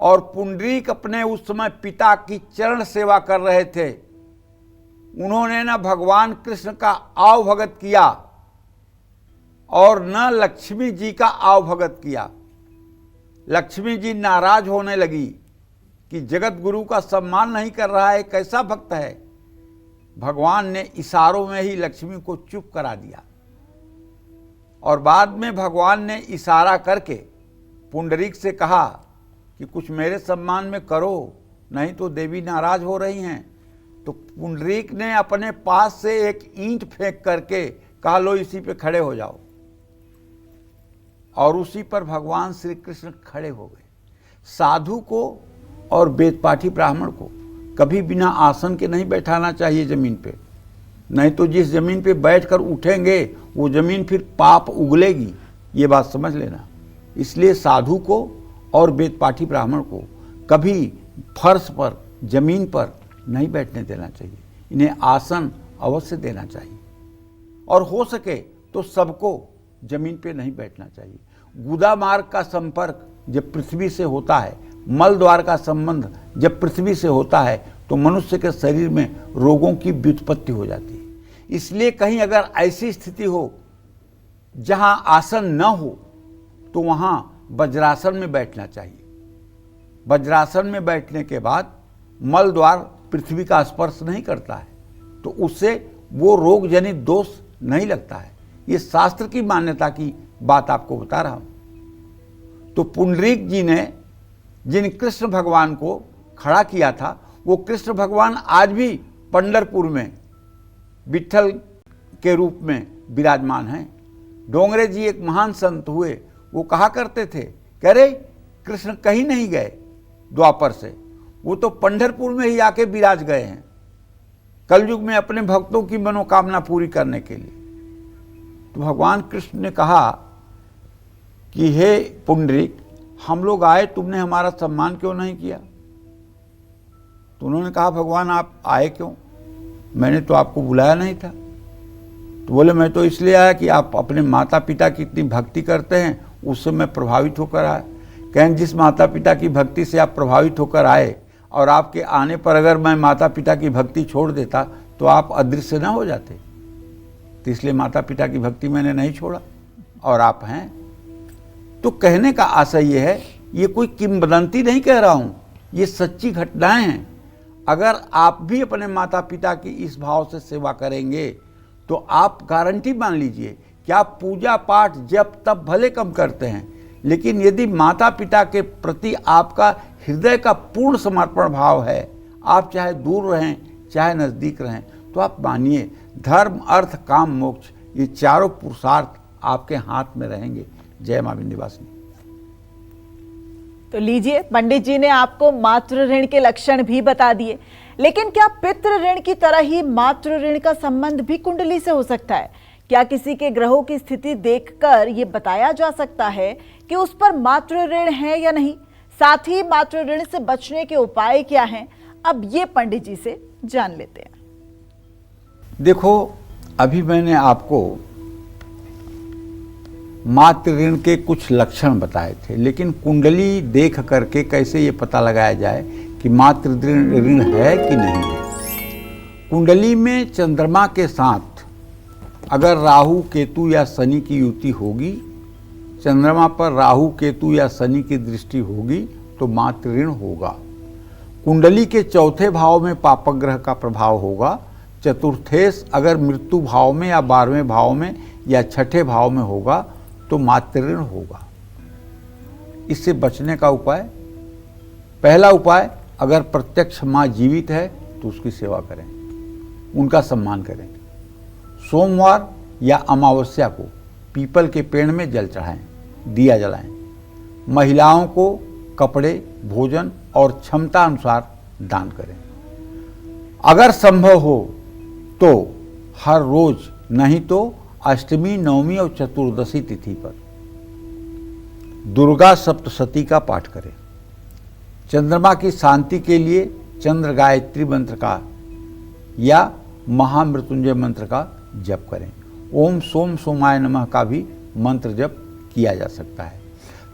और पुंडरीक अपने उस समय पिता की चरण सेवा कर रहे थे। उन्होंने न भगवान कृष्ण का आवभगत किया और न लक्ष्मी जी का आवभगत किया। लक्ष्मी जी नाराज होने लगी कि जगत गुरु का सम्मान नहीं कर रहा है, कैसा भक्त है। भगवान ने इशारों में ही लक्ष्मी को चुप करा दिया और बाद में भगवान ने इशारा करके पुंडरीक से कहा कि कुछ मेरे सम्मान में करो, नहीं तो देवी नाराज हो रही हैं। तो पुंडरीक ने अपने पास से एक ईंट फेंक करके कहा, लो इसी पे खड़े हो जाओ, और उसी पर भगवान श्री कृष्ण खड़े हो गए। साधु को और वेदपाठी ब्राह्मण को कभी बिना आसन के नहीं बैठाना चाहिए जमीन पे, नहीं तो जिस जमीन पे बैठकर उठेंगे वो जमीन फिर पाप उगलेगी, ये बात समझ लेना। इसलिए साधु को और वेदपाठी ब्राह्मण को कभी फर्श पर जमीन पर नहीं बैठने देना चाहिए, इन्हें आसन अवश्य देना चाहिए। और हो सके तो सबको जमीन पे नहीं बैठना चाहिए। गुदा मार्ग का संपर्क जब पृथ्वी से होता है, मल द्वार का संबंध जब पृथ्वी से होता है, तो मनुष्य के शरीर में रोगों की व्युत्पत्ति हो जाती है। इसलिए कहीं अगर ऐसी स्थिति हो जहां आसन न हो तो वहां वज्रासन में बैठना चाहिए। वज्रासन में बैठने के बाद मल द्वार पृथ्वी का स्पर्श नहीं करता है, तो उससे वो रोग जनित दोष नहीं लगता है। ये शास्त्र की मान्यता की बात आपको बता रहा हूं। तो पुंडरीक जी ने जिन कृष्ण भगवान को खड़ा किया था, वो कृष्ण भगवान आज भी पंढरपुर में विट्ठल के रूप में विराजमान हैं। डोंगरे जी एक महान संत हुए, वो कहा करते थे, कह रहे कृष्ण कहीं नहीं गए द्वापर से, वो तो पंढरपुर में ही आके विराज गए हैं कलयुग में अपने भक्तों की मनोकामना पूरी करने के लिए। तो भगवान कृष्ण ने कहा कि हे पुंडरीक, हम लोग आए, तुमने हमारा सम्मान क्यों नहीं किया? तो उन्होंने कहा, भगवान आप आए क्यों? मैंने तो आपको बुलाया नहीं था। तो बोले, मैं तो इसलिए आया कि आप अपने माता पिता की इतनी भक्ति करते हैं, उससे मैं प्रभावित होकर आया। कहें जिस माता पिता की भक्ति से आप प्रभावित होकर आए और आपके आने पर अगर मैं माता पिता की भक्ति छोड़ देता तो आप अदृश्य ना हो जाते, तो इसलिए माता पिता की भक्ति मैंने नहीं छोड़ा और आप हैं। तो कहने का आशय ये है, ये कोई किंवदंती नहीं कह रहा हूं, ये सच्ची घटनाएं हैं। अगर आप भी अपने माता पिता की इस भाव से सेवा करेंगे तो आप गारंटी मान लीजिए कि आप पूजा पाठ जब तब भले कम करते हैं, लेकिन यदि माता पिता के प्रति आपका हृदय का पूर्ण समर्पण भाव है, आप चाहे दूर रहें चाहे नज़दीक रहें, तो आप मानिए धर्म अर्थ काम मोक्ष ये 4 पुरुषार्थ आपके हाथ में रहेंगे। जय मां विंध्यवासिनी। तो लीजिए, पंडित जी ने आपको मातृ ऋण के लक्षण भी बता दिए, लेकिन क्या पितृ ऋण की तरह ही मातृ ऋण का संबंध भी कुंडली से हो सकता है? क्या किसी के ग्रहों की स्थिति देखकर यह बताया जा सकता है कि उस पर मातृ ऋण है या नहीं? साथ ही मातृ ऋण से बचने के उपाय क्या हैं? अब ये पंडित जी से जान लेते हैं। देखो, अभी मैंने आपको मातृ ऋण के कुछ लक्षण बताए थे, लेकिन कुंडली देख करके कैसे ये पता लगाया जाए कि मातृ ऋण है कि नहीं है। कुंडली में चंद्रमा के साथ अगर राहु केतु या शनि की युति होगी, चंद्रमा पर राहु केतु या शनि की दृष्टि होगी तो मातृ ऋण होगा। कुंडली के चौथे भाव में पापक ग्रह का प्रभाव होगा। चतुर्थेश अगर मृत्यु भाव में या 12वें भाव में या छठे भाव में होगा तो मातृ ऋण होगा। इससे बचने का उपाय, पहला उपाय, अगर प्रत्यक्ष माँ जीवित है तो उसकी सेवा करें, उनका सम्मान करें। सोमवार या अमावस्या को पीपल के पेड़ में जल चढ़ाएं, दिया जलाएं। महिलाओं को कपड़े, भोजन और क्षमता अनुसार दान करें। अगर संभव हो तो हर रोज, नहीं तो अष्टमी, नवमी और चतुर्दशी तिथि पर दुर्गा सप्तशती का पाठ करें। चंद्रमा की शांति के लिए चंद्र गायत्री मंत्र का या महामृत्युंजय मंत्र का जप करें। ओम सोम सोमाय नमः का भी मंत्र जप किया जा सकता है।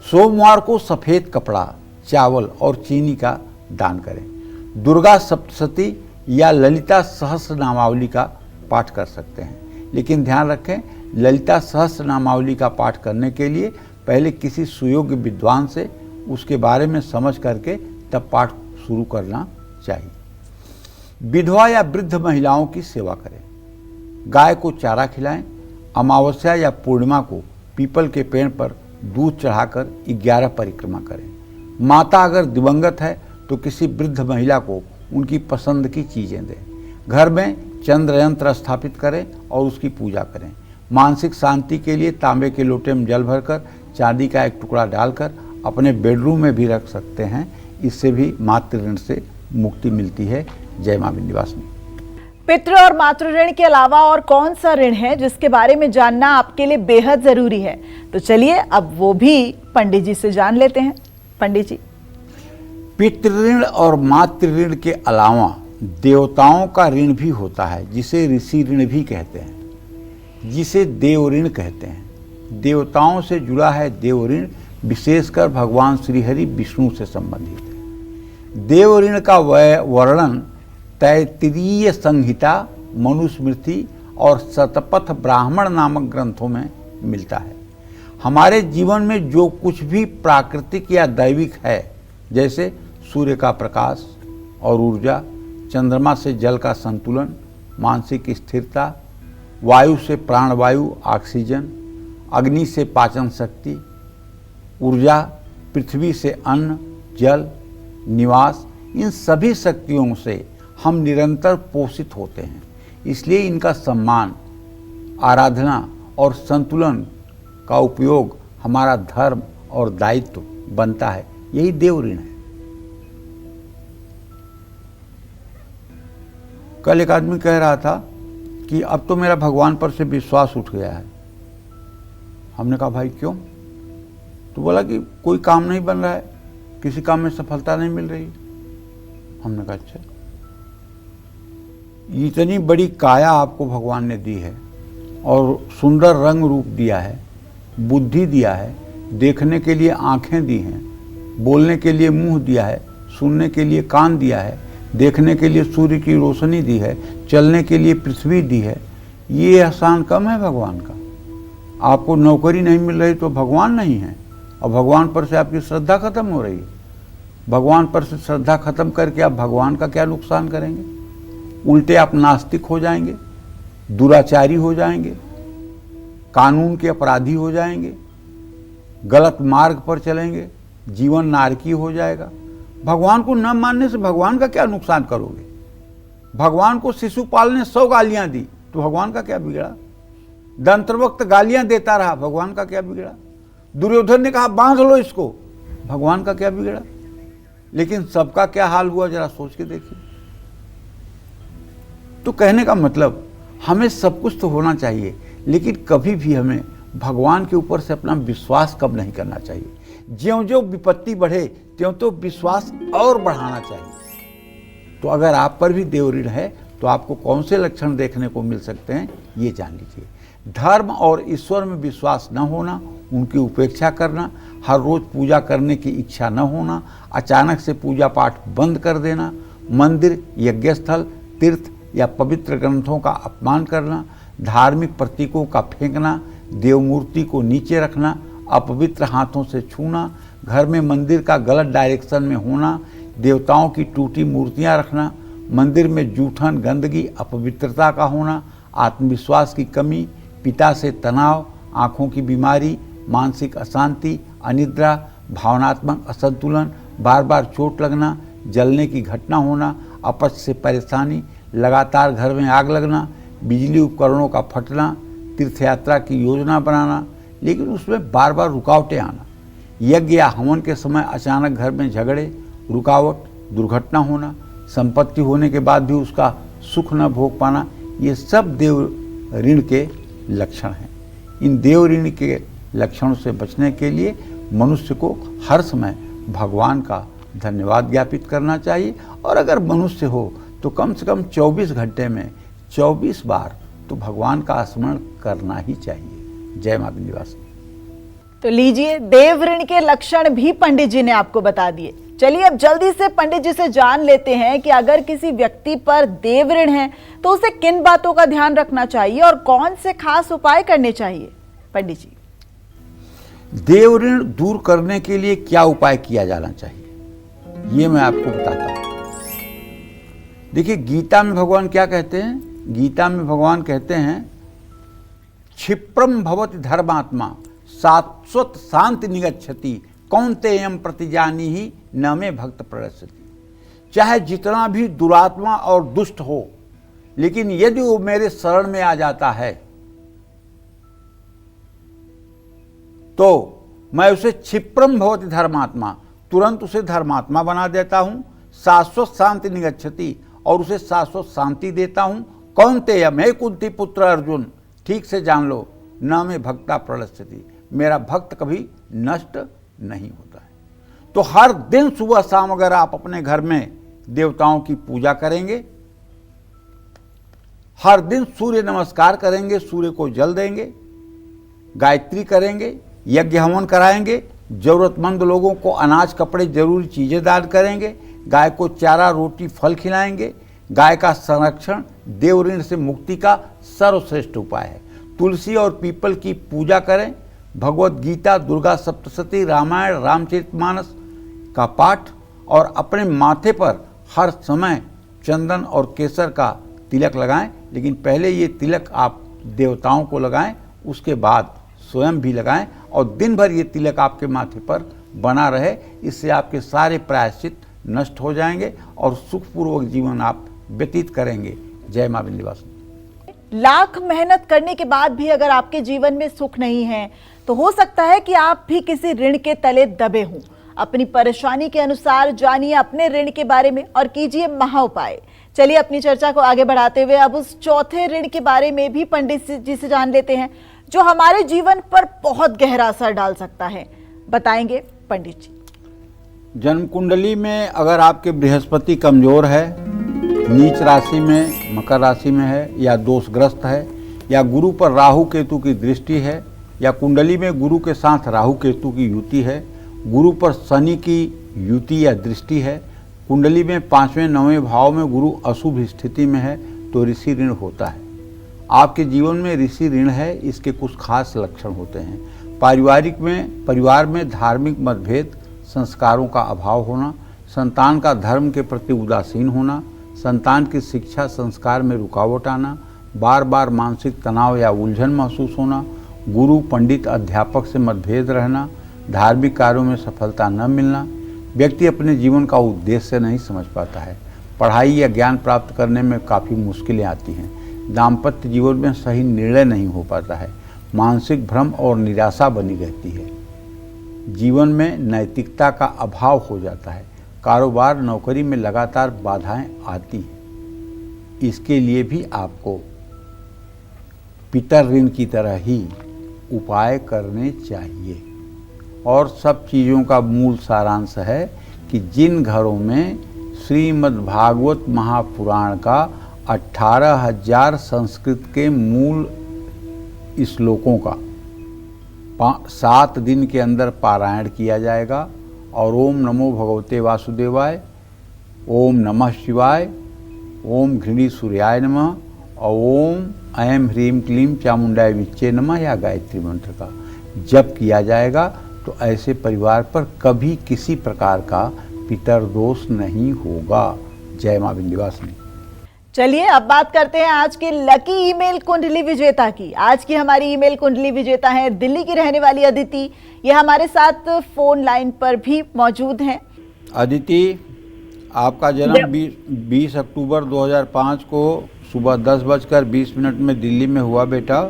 सोमवार को सफ़ेद कपड़ा, चावल और चीनी का दान करें। दुर्गा सप्तशती या ललिता सहस्र नामावली का पाठ कर सकते हैं, लेकिन ध्यान रखें, ललिता सहस्र नामावली का पाठ करने के लिए पहले किसी सुयोग्य विद्वान से उसके बारे में समझ करके तब पाठ शुरू करना चाहिए। विधवा या वृद्ध महिलाओं की सेवा करें। गाय को चारा खिलाएं। अमावस्या या पूर्णिमा को पीपल के पेड़ पर दूध चढ़ाकर 11 परिक्रमा करें। माता अगर दिवंगत है तो किसी वृद्ध महिला को उनकी पसंद की चीज़ें दें। घर में चंद्र यंत्र स्थापित करें और उसकी पूजा करें। मानसिक शांति के लिए तांबे के लोटे में जल भरकर चांदी का एक टुकड़ा डालकर अपने बेडरूम में भी रख सकते हैं। इससे भी मातृ ऋण से मुक्ति मिलती है। जय मां विंध्यवासिनी। पितृ और मातृ ऋण के अलावा और कौन सा ऋण है जिसके बारे में जानना आपके लिए बेहद जरूरी है? तो चलिए अब वो भी पंडित जी से जान लेते हैं। पंडित जी, पितृ ऋण और मातृ ऋण के अलावा देवताओं का ऋण भी होता है, जिसे ऋषि ऋण भी कहते हैं, जिसे देव ऋण कहते हैं। देवताओं से जुड़ा है देव ऋण, विशेषकर भगवान श्रीहरि विष्णु से संबंधित है। देव ऋण का वर्णन तैत्तिरीय संहिता, मनुस्मृति और शतपथ ब्राह्मण नामक ग्रंथों में मिलता है। हमारे जीवन में जो कुछ भी प्राकृतिक या दैविक है, जैसे सूर्य का प्रकाश और ऊर्जा, चंद्रमा से जल का संतुलन, मानसिक स्थिरता, वायु से प्राणवायु ऑक्सीजन, अग्नि से पाचन शक्ति, ऊर्जा, पृथ्वी से अन्न जल निवास, इन सभी शक्तियों से हम निरंतर पोषित होते हैं। इसलिए इनका सम्मान, आराधना और संतुलन का उपयोग हमारा धर्म और दायित्व बनता है। यही देव ऋण है। कल एक आदमी कह रहा था कि अब तो मेरा भगवान पर से विश्वास उठ गया है। हमने कहा भाई क्यों? तो बोला कि कोई काम नहीं बन रहा है, किसी काम में सफलता नहीं मिल रही। हमने कहा अच्छा, इतनी बड़ी काया आपको भगवान ने दी है और सुंदर रंग रूप दिया है, बुद्धि दिया है, देखने के लिए आंखें दी हैं, बोलने के लिए मुंह दिया है, सुनने के लिए कान दिया है, देखने के लिए सूर्य की रोशनी दी है, चलने के लिए पृथ्वी दी है। ये एहसान कम है भगवान का? आपको नौकरी नहीं मिल रही तो भगवान नहीं है, और भगवान पर से आपकी श्रद्धा खत्म हो रही है। भगवान पर से श्रद्धा खत्म करके आप भगवान का क्या नुकसान करेंगे? उल्टे आप नास्तिक हो जाएंगे, दुराचारी हो जाएंगे, कानून के अपराधी हो जाएंगे, गलत मार्ग पर चलेंगे, जीवन नारकी हो जाएगा। भगवान को न मानने से भगवान का क्या नुकसान करोगे? भगवान को शिशुपाल ने 100 गालियां दी तो भगवान का क्या बिगड़ा? दंत्रवक्त गालियां देता रहा, भगवान का क्या बिगड़ा? दुर्योधन ने कहा बांध लो इसको, भगवान का क्या बिगड़ा? लेकिन सबका क्या हाल हुआ जरा सोच के देखिए। तो कहने का मतलब, हमें सब कुछ तो होना चाहिए, लेकिन कभी भी हमें भगवान के ऊपर से अपना विश्वास कम नहीं करना चाहिए। ज्यों-ज्यों विपत्ति बढ़े त्यों तो विश्वास और बढ़ाना चाहिए। तो अगर आप पर भी देव ऋण है तो आपको कौन से लक्षण देखने को मिल सकते हैं ये जान लीजिए। धर्म और ईश्वर में विश्वास न होना, उनकी उपेक्षा करना, हर रोज पूजा करने की इच्छा न होना, अचानक से पूजा पाठ बंद कर देना, मंदिर, यज्ञस्थल, तीर्थ या पवित्र ग्रंथों का अपमान करना, धार्मिक प्रतीकों का फेंकना, देवमूर्ति को नीचे रखना, अपवित्र हाथों से छूना, घर में मंदिर का गलत डायरेक्शन में होना, देवताओं की टूटी मूर्तियां रखना, मंदिर में जूठन, गंदगी, अपवित्रता का होना, आत्मविश्वास की कमी, पिता से तनाव, आँखों की बीमारी, मानसिक अशांति, अनिद्रा, भावनात्मक असंतुलन, बार बार चोट लगना, जलने की घटना होना, अपच से परेशानी, लगातार घर में आग लगना, बिजली उपकरणों का फटना, तीर्थ यात्रा की योजना बनाना लेकिन उसमें बार बार रुकावटें आना, यज्ञ या हवन के समय अचानक घर में झगड़े, रुकावट, दुर्घटना होना, संपत्ति होने के बाद भी उसका सुख न भोग पाना, ये सब देव ऋण के लक्षण हैं। इन देव ऋण के लक्षणों से बचने के लिए मनुष्य को हर समय भगवान का धन्यवाद ज्ञापित करना चाहिए और अगर मनुष्य हो तो कम से कम 24 घंटे में 24 बार तो भगवान का स्मरण करना ही चाहिए। जय मां विंध्यवासिनी। तो लीजिए, देव ऋण के लक्षण भी पंडित जी ने आपको बता दिए। चलिए अब जल्दी से पंडित जी से जान लेते हैं कि अगर किसी व्यक्ति पर देव ऋण है तो उसे किन बातों का ध्यान रखना चाहिए और कौन से खास उपाय करने चाहिए। पंडित जी, देव ऋण दूर करने के लिए क्या उपाय किया जाना चाहिए ये मैं आपको बताता हूं। देखिए, गीता में भगवान क्या कहते हैं? गीता में भगवान कहते हैं, क्षिप्रम भवति धर्मात्मा शाश्वत शांति निगच्छति कौन्तेयम प्रतिजानी ही न में भक्त प्रणश्यति। चाहे जितना भी दुरात्मा और दुष्ट हो, लेकिन यदि वो मेरे शरण में आ जाता है तो मैं उसे क्षिप्रम भवति धर्मात्मा, तुरंत उसे धर्मात्मा बना देता हूं, शाश्वत शांति निगच्छति, और उसे शाश्वत शांति देता हूं। कौन्तेयम, हे कुंती पुत्र अर्जुन, ठीक से जान लो, न में भक्ता प्रणश्यति, मेरा भक्त कभी नष्ट नहीं होता है। तो हर दिन सुबह शाम अगर आप अपने घर में देवताओं की पूजा करेंगे, हर दिन सूर्य नमस्कार करेंगे, सूर्य को जल देंगे, गायत्री करेंगे, यज्ञ हवन कराएंगे, जरूरतमंद लोगों को अनाज, कपड़े, जरूरी चीजें दान करेंगे, गाय को चारा, रोटी, फल खिलाएंगे, गाय का संरक्षण देव ऋण से मुक्ति का सर्वश्रेष्ठ उपाय है। तुलसी और पीपल की पूजा करें, भगवत गीता, दुर्गा सप्तशती, रामायण, रामचरितमानस का पाठ, और अपने माथे पर हर समय चंदन और केसर का तिलक लगाएं। लेकिन पहले ये तिलक आप देवताओं को लगाएं, उसके बाद स्वयं भी लगाएं, और दिन भर ये तिलक आपके माथे पर बना रहे। इससे आपके सारे प्रायश्चित नष्ट हो जाएंगे और सुखपूर्वक जीवन आप व्यतीत करेंगे। जय मां विंध्यवासिनी। लाख मेहनत करने के बाद भी अगर आपके जीवन में सुख नहीं है तो हो सकता है कि आप भी किसी ऋण के तले दबे हों। अपनी परेशानी के अनुसार जानिए अपने ऋण के बारे में और कीजिए महा उपाय। चलिए अपनी चर्चा को आगे बढ़ाते हुए अब उस चौथे ऋण के बारे में भी पंडित जी से जान लेते हैं जो हमारे जीवन पर बहुत गहरा असर डाल सकता है। बताएंगे पंडित जी। जन्म कुंडली में अगर आपके बृहस्पति कमजोर है, नीच राशि में, मकर राशि में है, या दोषग्रस्त है, या गुरु पर राहु केतु की दृष्टि है, या कुंडली में गुरु के साथ राहु केतु की युति है, गुरु पर शनि की युति या दृष्टि है, कुंडली में 5वें 9वें भाव में गुरु अशुभ स्थिति में है, तो ऋषि ऋण होता है। आपके जीवन में ऋषि ऋण है, इसके कुछ खास लक्षण होते हैं। परिवार में धार्मिक मतभेद, संस्कारों का अभाव होना, संतान का धर्म के प्रति उदासीन होना, संतान की शिक्षा संस्कार में रुकावट आना, बार बार मानसिक तनाव या उलझन महसूस होना, गुरु पंडित अध्यापक से मतभेद रहना, धार्मिक कार्यों में सफलता न मिलना, व्यक्ति अपने जीवन का उद्देश्य नहीं समझ पाता है, पढ़ाई या ज्ञान प्राप्त करने में काफ़ी मुश्किलें आती हैं, दाम्पत्य जीवन में सही निर्णय नहीं हो पाता है, मानसिक भ्रम और निराशा बनी रहती है, जीवन में नैतिकता का अभाव हो जाता है, कारोबार नौकरी में लगातार बाधाएं आती हैं। इसके लिए भी आपको पितर ऋण की तरह ही उपाय करने चाहिए। और सब चीज़ों का मूल सारांश है कि जिन घरों में श्रीमद् भागवत महापुराण का 18,000 संस्कृत के मूल श्लोकों का 7 दिन के अंदर पारायण किया जाएगा। और ओम नमो भगवते वासुदेवाय, ओम नमः शिवाय, ओम घृणी सूर्याय नमः और ओम ऐं ह्रीं क्लीं चामुंडाय विच्चे नमः या गायत्री मंत्र का जप किया जाएगा। तो ऐसे परिवार पर कभी किसी प्रकार का पितर दोष नहीं होगा। जय मां विंध्यवासिनी। चलिए अब बात करते हैं आज के लकी ईमेल कुंडली विजेता की। आज की हमारी ईमेल कुंडली विजेता है दिल्ली की रहने वाली अदिति। ये हमारे साथ फोन लाइन पर भी मौजूद हैं। अदिति, आपका जन्म 20 अक्टूबर 2005 को सुबह 10:20 में दिल्ली में हुआ बेटा।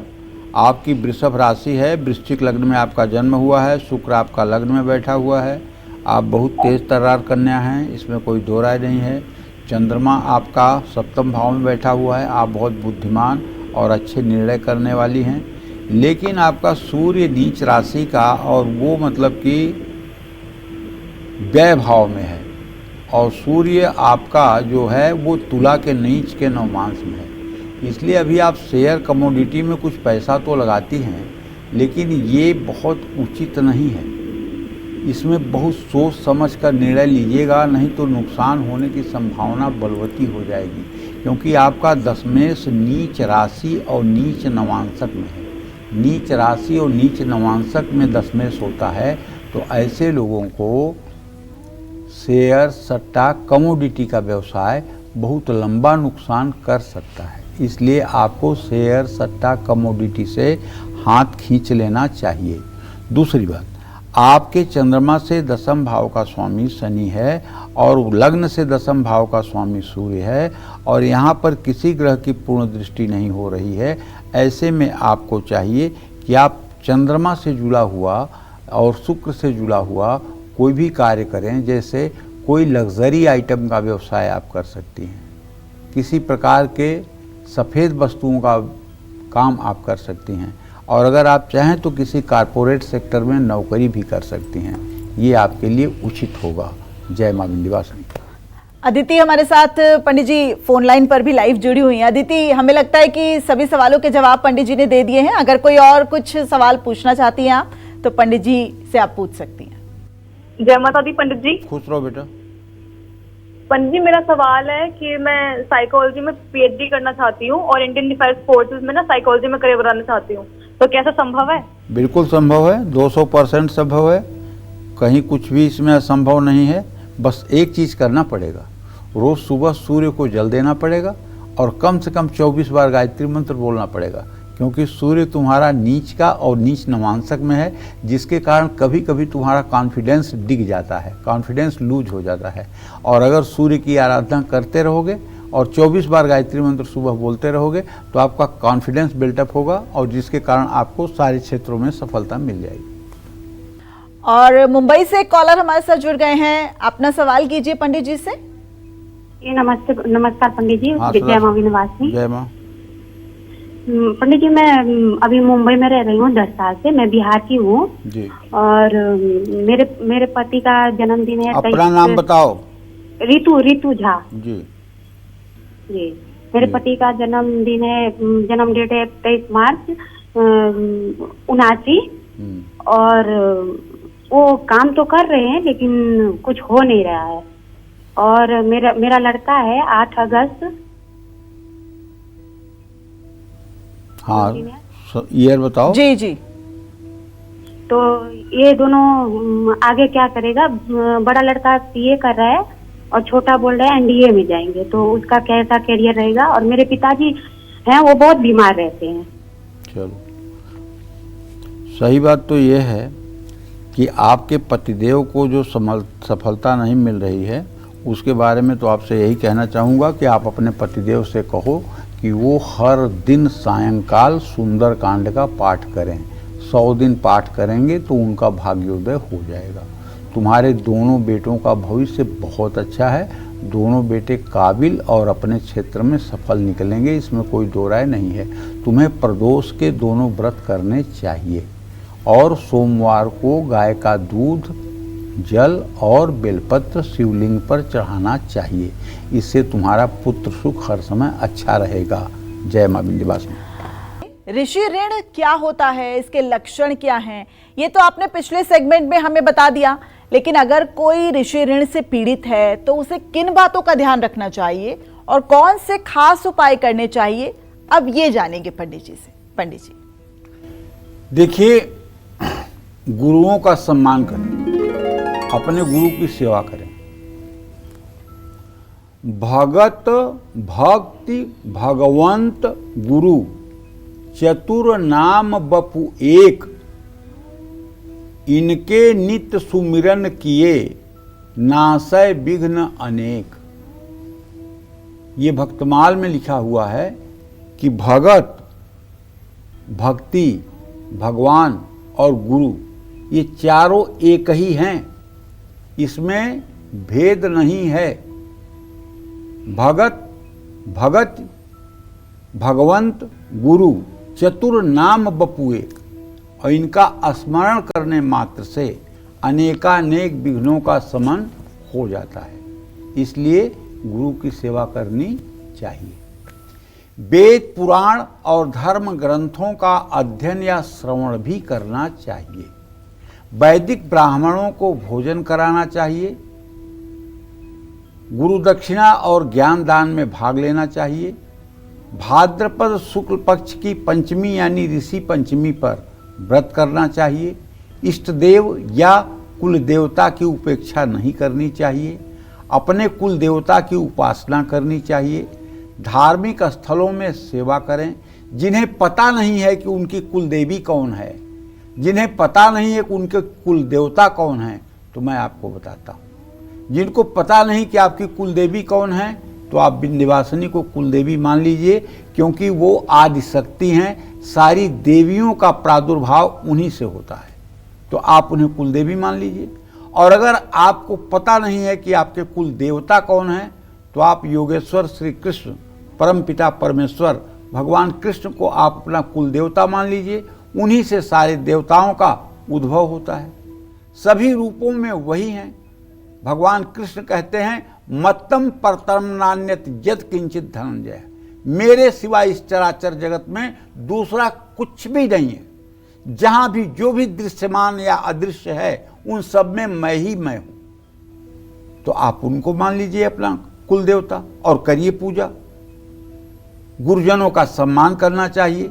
आपकी वृषभ राशि है, वृश्चिक लग्न में आपका जन्म हुआ है, शुक्र आपका लग्न में बैठा हुआ है। आप बहुत तेज तर्रार कन्या हैं, इसमें कोई दो राय नहीं है। चंद्रमा आपका 7वें भाव में बैठा हुआ है। आप बहुत बुद्धिमान और अच्छे निर्णय करने वाली हैं। लेकिन आपका सूर्य नीच राशि का और वो मतलब कि व्यय भाव में है, और सूर्य आपका जो है वो तुला के नीच के नवमांश में है। इसलिए अभी आप शेयर कमोडिटी में कुछ पैसा तो लगाती हैं, लेकिन ये बहुत उचित नहीं है। इसमें बहुत सोच समझ कर निर्णय लीजिएगा, नहीं तो नुकसान होने की संभावना बलवती हो जाएगी। क्योंकि आपका दशमेश नीच राशि और नीच नवांशक में है। नीच राशि और नीच नवांशक में दशमेश होता है, तो ऐसे लोगों को शेयर सट्टा कमोडिटी का व्यवसाय बहुत लंबा नुकसान कर सकता है। इसलिए आपको शेयर सट्टा कमोडिटी से हाथ खींच लेना चाहिए। दूसरी बात, आपके चंद्रमा से 10वें भाव का स्वामी शनि है और लग्न से 10वें भाव का स्वामी सूर्य है, और यहाँ पर किसी ग्रह की पूर्ण दृष्टि नहीं हो रही है। ऐसे में आपको चाहिए कि आप चंद्रमा से जुड़ा हुआ और शुक्र से जुड़ा हुआ कोई भी कार्य करें। जैसे कोई लग्जरी आइटम का व्यवसाय आप कर सकती हैं, किसी प्रकार के सफ़ेद वस्तुओं का काम आप कर सकती हैं, और अगर आप चाहें तो किसी कारपोरेट सेक्टर में नौकरी भी कर सकती हैं। ये आपके लिए उचित होगा। जय मां विंध्यवासिनी। अदिति हमारे साथ पंडित जी फोन लाइन पर भी लाइव जुड़ी हुई हैं। अदिति, हमें लगता है कि सभी सवालों के जवाब पंडित जी ने दे दिए हैं। अगर कोई और कुछ सवाल पूछना चाहती हैं आप, तो पंडित जी से आप पूछ सकती हैं। जय माता दी पंडित जी। खुश रहो बेटा। पंडित जी, मेरा सवाल है कि मैं साइकोलॉजी में पीएचडी करना चाहती हूँ और इंडियन डिफेंस फोर्सेस में ना साइकोलॉजी में करियर बनाना चाहती हूँ, तो कैसा संभव है? बिल्कुल संभव है, 200% संभव है। कहीं कुछ भी इसमें असंभव नहीं है। बस एक चीज़ करना पड़ेगा, रोज़ सुबह सूर्य को जल देना पड़ेगा और कम से कम 24 बार गायत्री मंत्र बोलना पड़ेगा। क्योंकि सूर्य तुम्हारा नीच का और नीच नवांशक में है, जिसके कारण कभी कभी तुम्हारा कॉन्फिडेंस डिग जाता है, कॉन्फिडेंस लूज हो जाता है। और अगर सूर्य की आराधना करते रहोगे और 24 बार गायत्री मंत्र सुबह बोलते रहोगे, तो आपका कॉन्फिडेंस बिल्टअप होगा, और जिसके कारण आपको सारे क्षेत्रों में सफलता मिल जाएगी। और मुंबई से कॉलर हमारे साथ जुड़ गए हैं, अपना सवाल कीजिए पंडित जी से। ये नमस्कार पंडित जी। हाँ, जय मां विंध्यवासिनी। जय मां। पंडित जी, मैं अभी मुंबई में रह रही हूँ 10 साल से। मैं बिहार की हूँ जी। और मेरे पति का जन्मदिन है। अपना नाम बताओ। रितु झा जी। जी। मेरे पति का जन्मदिन है, जन्म डेट है 23 मार्च 79। और वो काम तो कर रहे हैं लेकिन कुछ हो नहीं रहा है। और मेरा लड़का है 8 अगस्त। हाँ, ईयर बताओ। जी जी। तो ये दोनों आगे क्या करेगा? बड़ा लड़का सीए कर रहा है और छोटा बोल रहा है एनडीए में जाएंगे, तो उसका कैसा करियर रहेगा? और मेरे पिताजी हैं, वो बहुत बीमार रहते हैं। चलो, सही बात तो ये है कि आपके पतिदेव को जो सफलता नहीं मिल रही है, उसके बारे में तो आपसे यही कहना चाहूँगा कि आप अपने पतिदेव से कहो कि वो हर दिन सायंकाल सुंदर कांड का पाठ करें। 100 दिन पाठ करेंगे तो उनका भाग्योदय हो जाएगा। तुम्हारे दोनों बेटों का भविष्य बहुत अच्छा है। दोनों बेटे काबिल और अपने क्षेत्र में सफल निकलेंगे, इसमें कोई दो राय नहीं है। तुम्हें प्रदोष के दोनों व्रत करने चाहिए और सोमवार को गाय का दूध जल और बेलपत्र शिवलिंग पर चढ़ाना चाहिए। इससे तुम्हारा पुत्र सुख हर समय अच्छा रहेगा। जय मां विंध्यवासिनी। ऋषि ऋण क्या होता है, इसके लक्षण क्या हैं, ये तो आपने पिछले सेगमेंट में हमें बता दिया, लेकिन अगर कोई ऋषि ऋण से पीड़ित है तो उसे किन बातों का ध्यान रखना चाहिए और कौन से खास उपाय करने चाहिए, अब ये जानेंगे पंडित जी से। पंडित जी देखिए, गुरुओं का सम्मान करें, अपने गुरु की सेवा करें। भगत भक्ति भगवंत गुरु चतुर नाम बपु एक, इनके नित्य सुमिरन किए नासय विघ्न अनेक। ये भक्तमाल में लिखा हुआ है कि भगत, भक्ति, भगवान और गुरु ये चारों एक ही हैं, इसमें भेद नहीं है। भगत, भगत, भगवंत, गुरु चतुर नाम बपु एक, और इनका स्मरण करने मात्र से अनेकानेक विघ्नों का शमन हो जाता है। इसलिए गुरु की सेवा करनी चाहिए। वेद पुराण और धर्म ग्रंथों का अध्ययन या श्रवण भी करना चाहिए। वैदिक ब्राह्मणों को भोजन कराना चाहिए। गुरु दक्षिणा और ज्ञान दान में भाग लेना चाहिए। भाद्रपद शुक्ल पक्ष की पंचमी यानी ऋषि पंचमी पर व्रत करना चाहिए। इष्ट देव या कुल देवता की उपेक्षा नहीं करनी चाहिए। अपने कुल देवता की उपासना करनी चाहिए। धार्मिक स्थलों में सेवा करें। जिन्हें पता नहीं है कि उनकी कुल देवी कौन है, जिन्हें पता नहीं है कि उनके कुल देवता कौन है, तो मैं आपको बताता हूँ। जिनको पता नहीं कि आपकी कुल देवी कौन है, तो आप विंध्यवासिनी को कुल देवी मान लीजिए, क्योंकि वो आदि शक्ति हैं। सारी देवियों का प्रादुर्भाव उन्हीं से होता है, तो आप उन्हें कुल देवी मान लीजिए। और अगर आपको पता नहीं है कि आपके कुल देवता कौन है, तो आप योगेश्वर श्री कृष्ण परमपिता परमेश्वर भगवान कृष्ण को आप अपना कुल देवता मान लीजिए। उन्हीं से सारे देवताओं का उद्भव होता है। सभी रूपों में वही हैं। भगवान कृष्ण कहते हैं, मत्तम परतरम नान्यत यत् किंचित धनंजय, मेरे सिवा इस चराचर जगत में दूसरा कुछ भी नहीं है। जहां भी जो भी दृश्यमान या अदृश्य है, उन सब में मैं ही मैं हूं। तो आप उनको मान लीजिए अपना कुल देवता और करिए पूजा। गुरुजनों का सम्मान करना चाहिए।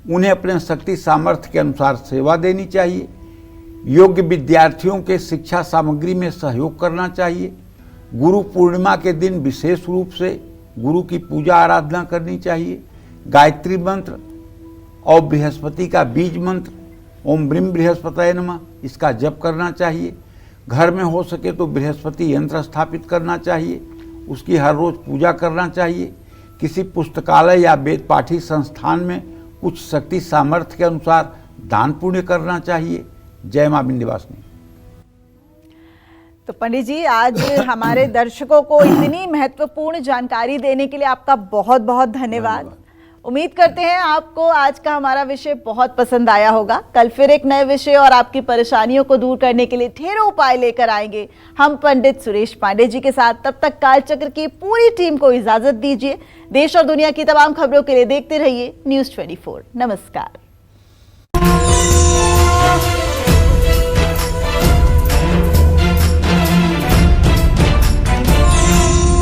उन्हें अपने शक्ति सामर्थ्य के अनुसार सेवा देनी चाहिए। योग्य विद्यार्थियों के शिक्षा सामग्री में सहयोग करना चाहिए। गुरु पूर्णिमा के दिन विशेष रूप से गुरु की पूजा आराधना करनी चाहिए। गायत्री मंत्र और बृहस्पति का बीज मंत्र ओम ब्रीम बृहस्पतये नमः, इसका जप करना चाहिए। घर में हो सके तो बृहस्पति यंत्र स्थापित करना चाहिए। उसकी हर रोज पूजा करना चाहिए। किसी पुस्तकालय या वेद पाठी संस्थान में कुछ शक्ति सामर्थ्य के अनुसार दान पुण्य करना चाहिए। जय मां विंध्यवासिनी। तो पंडित जी, आज हमारे दर्शकों को इतनी महत्वपूर्ण जानकारी देने के लिए आपका बहुत बहुत धन्यवाद। उम्मीद करते हैं आपको आज का हमारा विषय बहुत पसंद आया होगा। कल फिर एक नए विषय और आपकी परेशानियों को दूर करने के लिए ढेरों उपाय लेकर आएंगे हम पंडित सुरेश पांडे जी के साथ। तब तक कालचक्र की पूरी टीम को इजाजत दीजिए। देश और दुनिया की तमाम खबरों के लिए देखते रहिए News 24। नमस्कार।